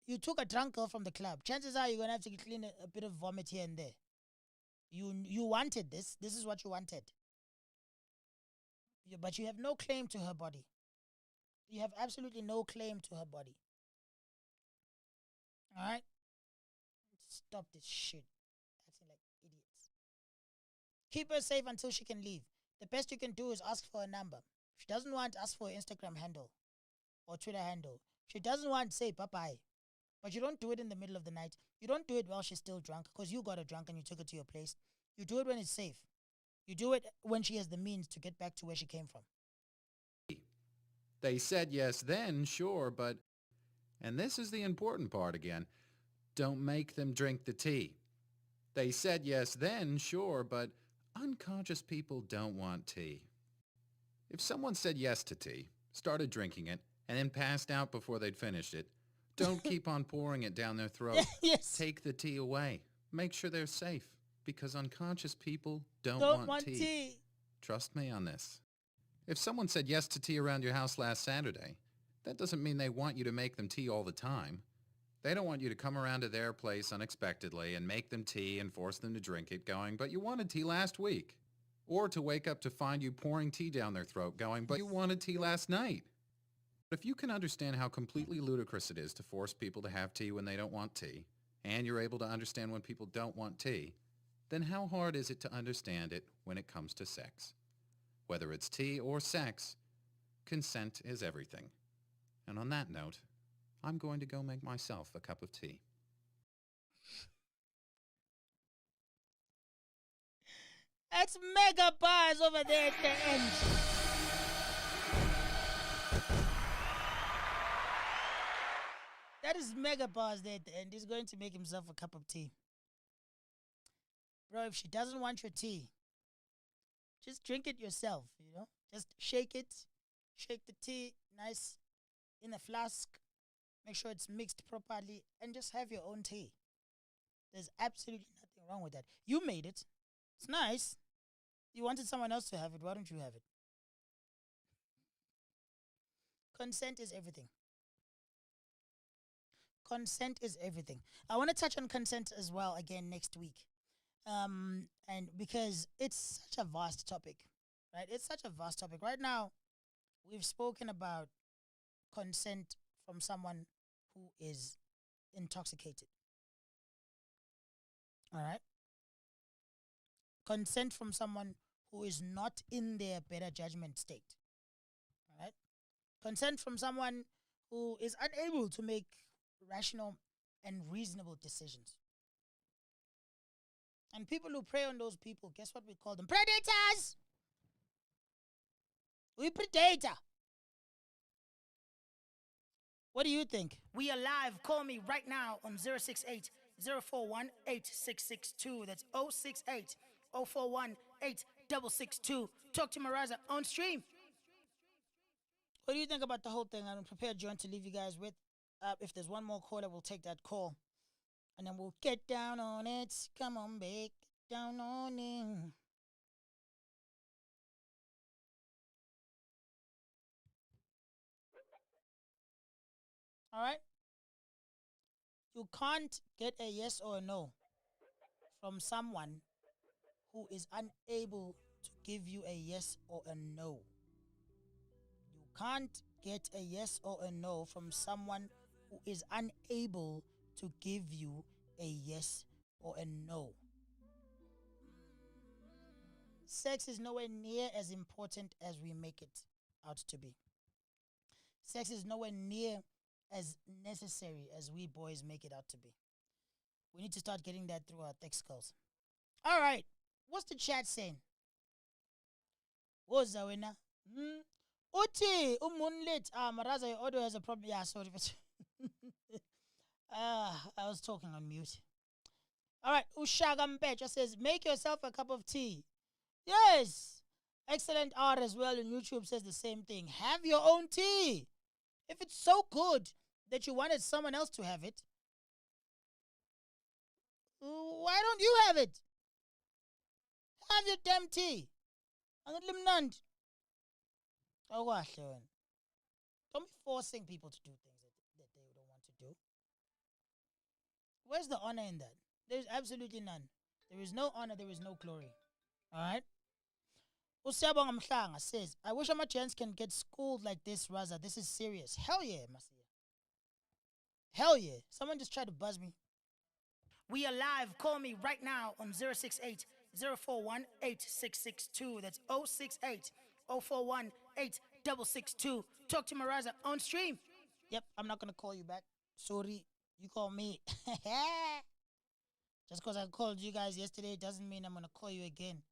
You took a drunk girl from the club. Chances are you're going to have to clean a bit of vomit here and there. You wanted this. This is what you wanted. But you have no claim to her body. You have absolutely no claim to her body. All right? Stop this shit. Acting like idiots. Keep her safe until she can leave. The best you can do is ask for a number. If she doesn't want, ask for her Instagram handle or Twitter handle. If she doesn't want, say bye-bye. But you don't do it in the middle of the night. You don't do it while she's still drunk because you got her drunk and you took her to your place. You do it when it's safe. You do it when she has the means to get back to where she came from. They said yes then, sure, but... And this is the important part again. Don't make them drink the tea. They said yes then, sure, but unconscious people don't want tea. If someone said yes to tea, started drinking it, and then passed out before they'd finished it, don't keep on pouring it down their throat. Yes. Take the tea away. Make sure they're safe, because unconscious people don't want tea. Trust me on this. If someone said yes to tea around your house last Saturday, that doesn't mean they want you to make them tea all the time. They don't want you to come around to their place unexpectedly and make them tea and force them to drink it going, but you wanted tea last week. Or to wake up to find you pouring tea down their throat going, but you wanted tea last night. But if you can understand how completely ludicrous it is to force people to have tea when they don't want tea, and you're able to understand when people don't want tea, then how hard is it to understand it when it comes to sex? Whether it's tea or sex, consent is everything. And on that note, I'm going to go make myself a cup of tea. That's mega bars over there at the end. That is mega bars there at the end. He's going to make himself a cup of tea. Bro, if she doesn't want your tea, just drink it yourself, you know? Just shake it. Shake the tea nice in a flask. Make sure it's mixed properly and just have your own tea. There's absolutely nothing wrong with that. You made it. It's nice. You wanted someone else to have it. Why don't you have it? Consent is everything. Consent is everything. I want to touch on consent as well again next week. And because it's such a vast topic, right? It's such a vast topic. Right now, we've spoken about consent from someone who is intoxicated. All right? Consent from someone who is not in their better judgment state. All right? Consent from someone who is unable to make rational and reasonable decisions. And people who prey on those people, guess what we call them? Predators! We predator. What do you think? We are live. Call me right now on 068 041 8662. That's 068 041 8662. Talk to MarazA on stream. What do you think about the whole thing? I'm prepared, John, to leave you guys with. If there's one more caller, we'll take that call. And then we'll get down on it. Come on, babe. Get down on it. All right? You can't get a yes or a no from someone who is unable to give you a yes or a no. You can't get a yes or a no from someone who is unable to give you a yes or a no. Sex is nowhere near as important as we make it out to be. Sex is nowhere near as necessary as we boys make it out to be. We need to start getting that through our thick skulls. All right. What's the chat saying? What's the winner? Uti, Moonlit. MarazA, your audio has a problem. Yeah, sorry. I was talking on mute. All right. Ushagampecha says, make yourself a cup of tea. Yes. Excellent art as well on YouTube says the same thing. Have your own tea. If it's so good that you wanted someone else to have it, why don't you have it? Have your damn tea. Don't be forcing people to do things that they don't want to do. Where's the honor in that? There's absolutely none. There is no honor, there is no glory. All right? Usiyabonga Mhlanga says, I wish my gents can get schooled like this, Raza. This is serious. Hell yeah, Masia. Hell yeah. Someone just tried to buzz me. We are live. Call me right now on 068 041 8662. That's 068 041 8662. Talk to MarazA on stream. Yep, I'm not going to call you back. Sorry, you call me. Just because I called you guys yesterday doesn't mean I'm going to call you again.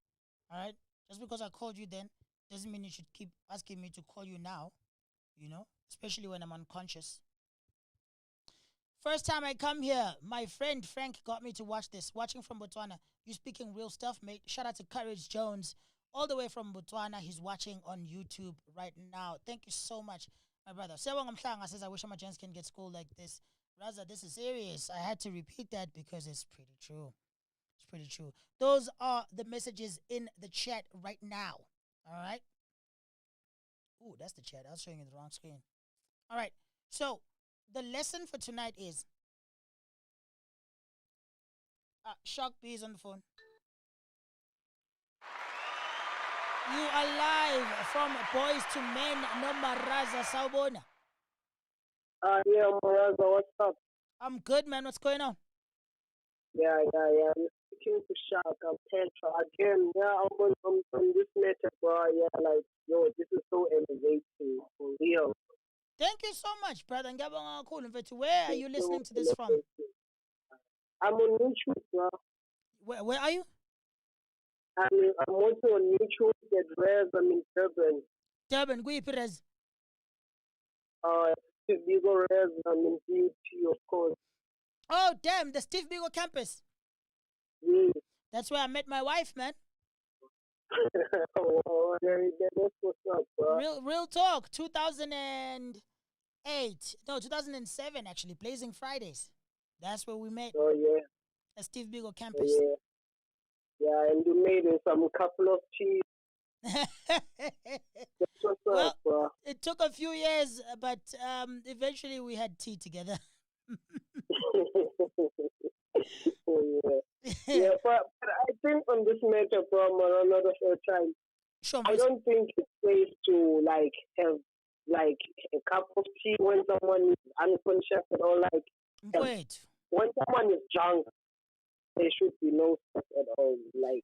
All right? Just because I called you then doesn't mean you should keep asking me to call you now, you know, especially when I'm unconscious. First time I come here, my friend Frank got me to watch this. Watching from Botswana. You speaking real stuff, mate. Shout out to Courage Jones. All the way from Botswana. He's watching on YouTube right now. Thank you so much, my brother. Sewang Mhlanga says, I wish my gents can get school like this. Raza, this is serious. I had to repeat that because it's pretty true. It's pretty true. Those are the messages in the chat right now. All right? Ooh, that's the chat. I was showing you the wrong screen. All right. So, the lesson for tonight is... Shock B is on the phone. You are live from Boys to Men, no MarazA, Sawubona. Yeah, MarazA, what's up? I'm good, man. What's going on? Yeah. I'm speaking to Shock. I'm Tantra. Again, yeah, I'm on this matter, bro. Yeah, like, yo, this is so elevating, for real. Thank you so much, brother. Where are you listening to this from? I'm on YouTube, bro. Where are you? I'm also on YouTube at Rez. I'm in Durban. Durban, kuyiphi res? Steve Biko Rez. I'm in DUT, of course. Oh, damn, the Steve Biko campus. Yeah. That's where I met my wife, man. Oh, that's what's up, bro. Real talk. 2008. No, 2007, actually. Blazing Fridays. That's where we met. Oh, yeah. The Steve Biko Oh, campus. yeah. Yeah, and you made some couple of cheese. That's what's Well, up, bro. it took a few years, but eventually we had tea together. Oh, yeah. Yeah, but I think on this matter, from another time, Sure, I don't think it's safe to have a cup of tea when someone is unconscious or Mfowethu. when someone is drunk. There should be no sex at all. I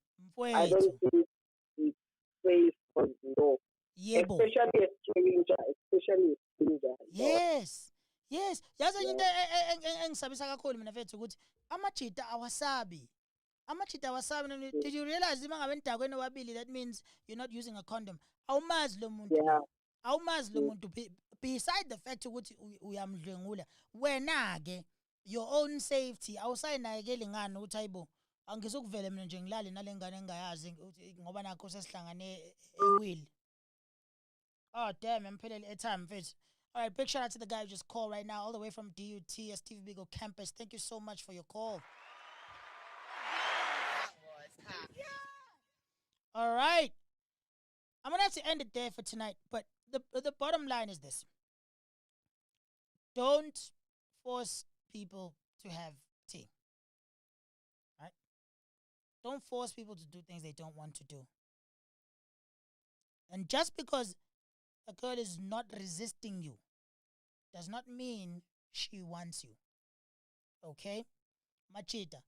don't Mfowethu. think it's safe for Yebo. especially a stranger. Yes. Yes. Yazi into engisabisa kakhulu mina mfethu ukuthi amajita awasabi. Amajita awasabi. Did you realize uma ngabe nidakweni wabili, that means you're not using a condom? Awumazi lo muntu. Yeah. Awumazi lo muntu beside the fact ukuthi uyamdlwengula. Wena ke your own safety awusayinakekeli ngani ukuthi hayibo angizokuvele mina nje ngilale nale ngane engayazi ngoba nakho sesihlangane ewili. Oh, damn, I'm putting a time, Fitz. All right, big shout out to the guy who just called right now, all the way from DUT, Steve Biko campus. Thank you so much for your call. All right. I'm going to have to end it there for tonight, but the bottom line is this. Don't force people to have tea. Right? Don't force people to do things they don't want to do. And just because a girl is not resisting you does not mean she wants you. Okay? Machita.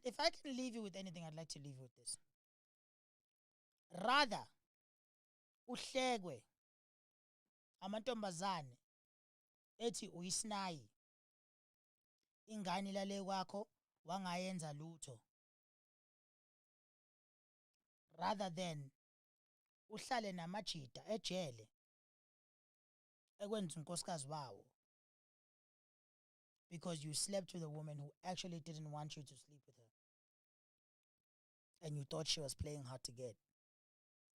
If I can leave you with anything, I'd like to leave you with this. Rather, uhlekwe amantombazane ethi uyisinayi ingane lale kwakho wangayenza lutho, rather than uhlale namajita ejele ekwenza unkosikazi wawo because you slept with a woman who actually didn't want you to sleep with her and you thought she was playing hard to get.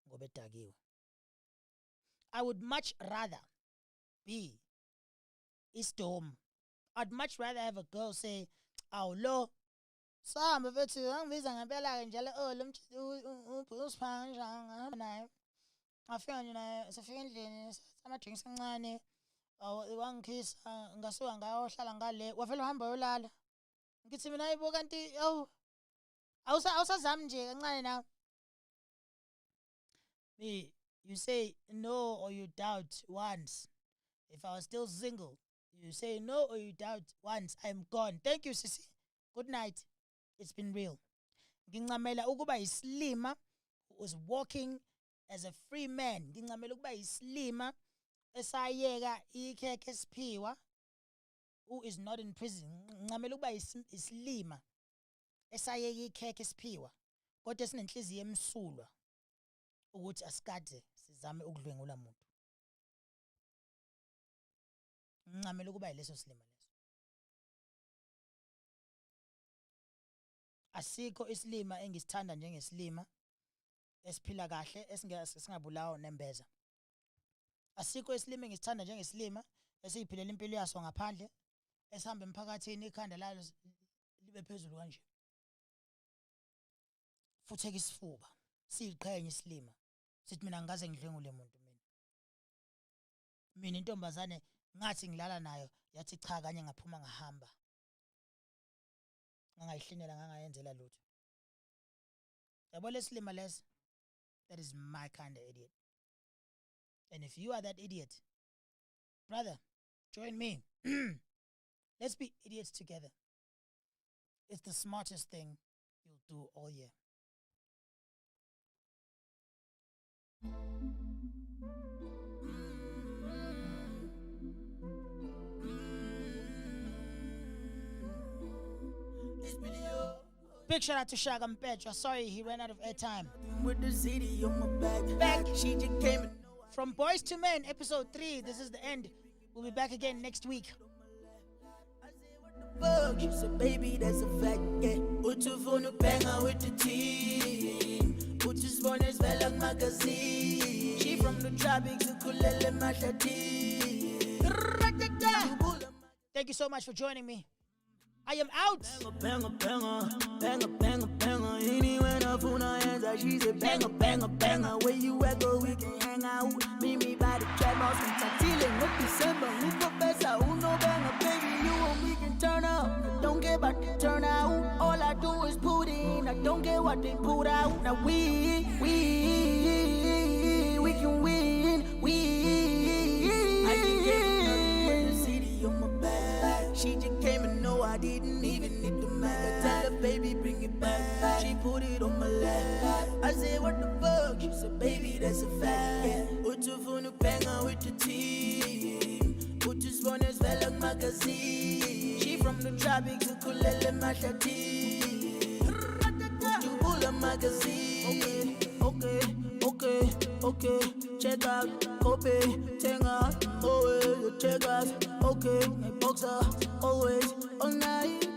Ngoba edakiwe. I would much rather be isdom. I'd much rather have a girl say, "Aw lo, sahamba mfethu angibiza ngempela ke njalo lo mjita usiphanga kanjani ngihamba naye. Ngafika nje naye sifika endlini ama drinks kancane. Wangikhisa ngasuka ngayohlala ngale. Wavela uhamba uyolala. Ngithi mina ayibo kanti awusazami nje kancane nawe. You say no or you doubt once. If I was still single, you say no or you doubt once. I'm gone. Thank you, Sisi. Good night. It's been real. Ngincamela ukuba islima who was walking as a free man. Ngincamela ukuba islima esayeka ikhekhe esiphiwa who is not in prison. Ngincamela ukuba islima esayeka ikhekhe esiphiwa kodwa esinenhliziyo emsulwa ukuthi asikade sizame ukudlwengula umuntu. Ngicamela ukuba yileso silima leso. Asikho isilima engisithanda njengesilima esiphila kahle esingabulawo nembeza. Asikho isilima engisithanda njengesilima esiyiphilela impilo yaso ngaphandle esihamba emphakathini ikhanda lalo libe phezulu kanje. Futheke isifuba siyiqhenye isilima. Sithi mina ngaze ngidlwengule umuntu mina. Mina intombazane ngathi ngilala nayo yathi cha kanye ngaphuma ngahamba. Ngangayihlinela ngangayenzela lutho. Yabo lesilima lesi, that is my kind of idiot. And if you are that idiot, brother, join me. Let's be idiots together. It's the smartest thing you'll do all year. This video Big shout out to Shaka Mpetra. Sorry, he ran out of airtime. With the city on my Back. She just came and From Boys to Men, episode 3. This is the end. We'll be back again next week. fuck. She said, baby, that's a fact, yeah. Put your phone to banger with the team. Put your phone as well as magazine. She from the tropics, ukulele mashati. Thank you so much for joining me. I am out. Banger, banger, banger, banger, banger. Anywhere the phone answer, she said banger, banger, banger. Where you at, go, we can hang out. Meet me by the trap house in Tantile. No December, who professor, who no banger, baby, you and we can turn up. I don't care about the turnout. All I do is put in. I don't care what they put out. Now we can win. I can get the city on my back. She just came and know I didn't even need the map. Tell her, baby, bring it back. She put it on my lap. I said, what the fuck? She said, baby, that's a fact. Yeah. Put your phone to banger with the team. Put your phone as well as magazine. She from the tropics, ukulele mashati. Put you pull a magazine. Okay. Check out, copy, check out, always check out. Okay, my boxer, always all night.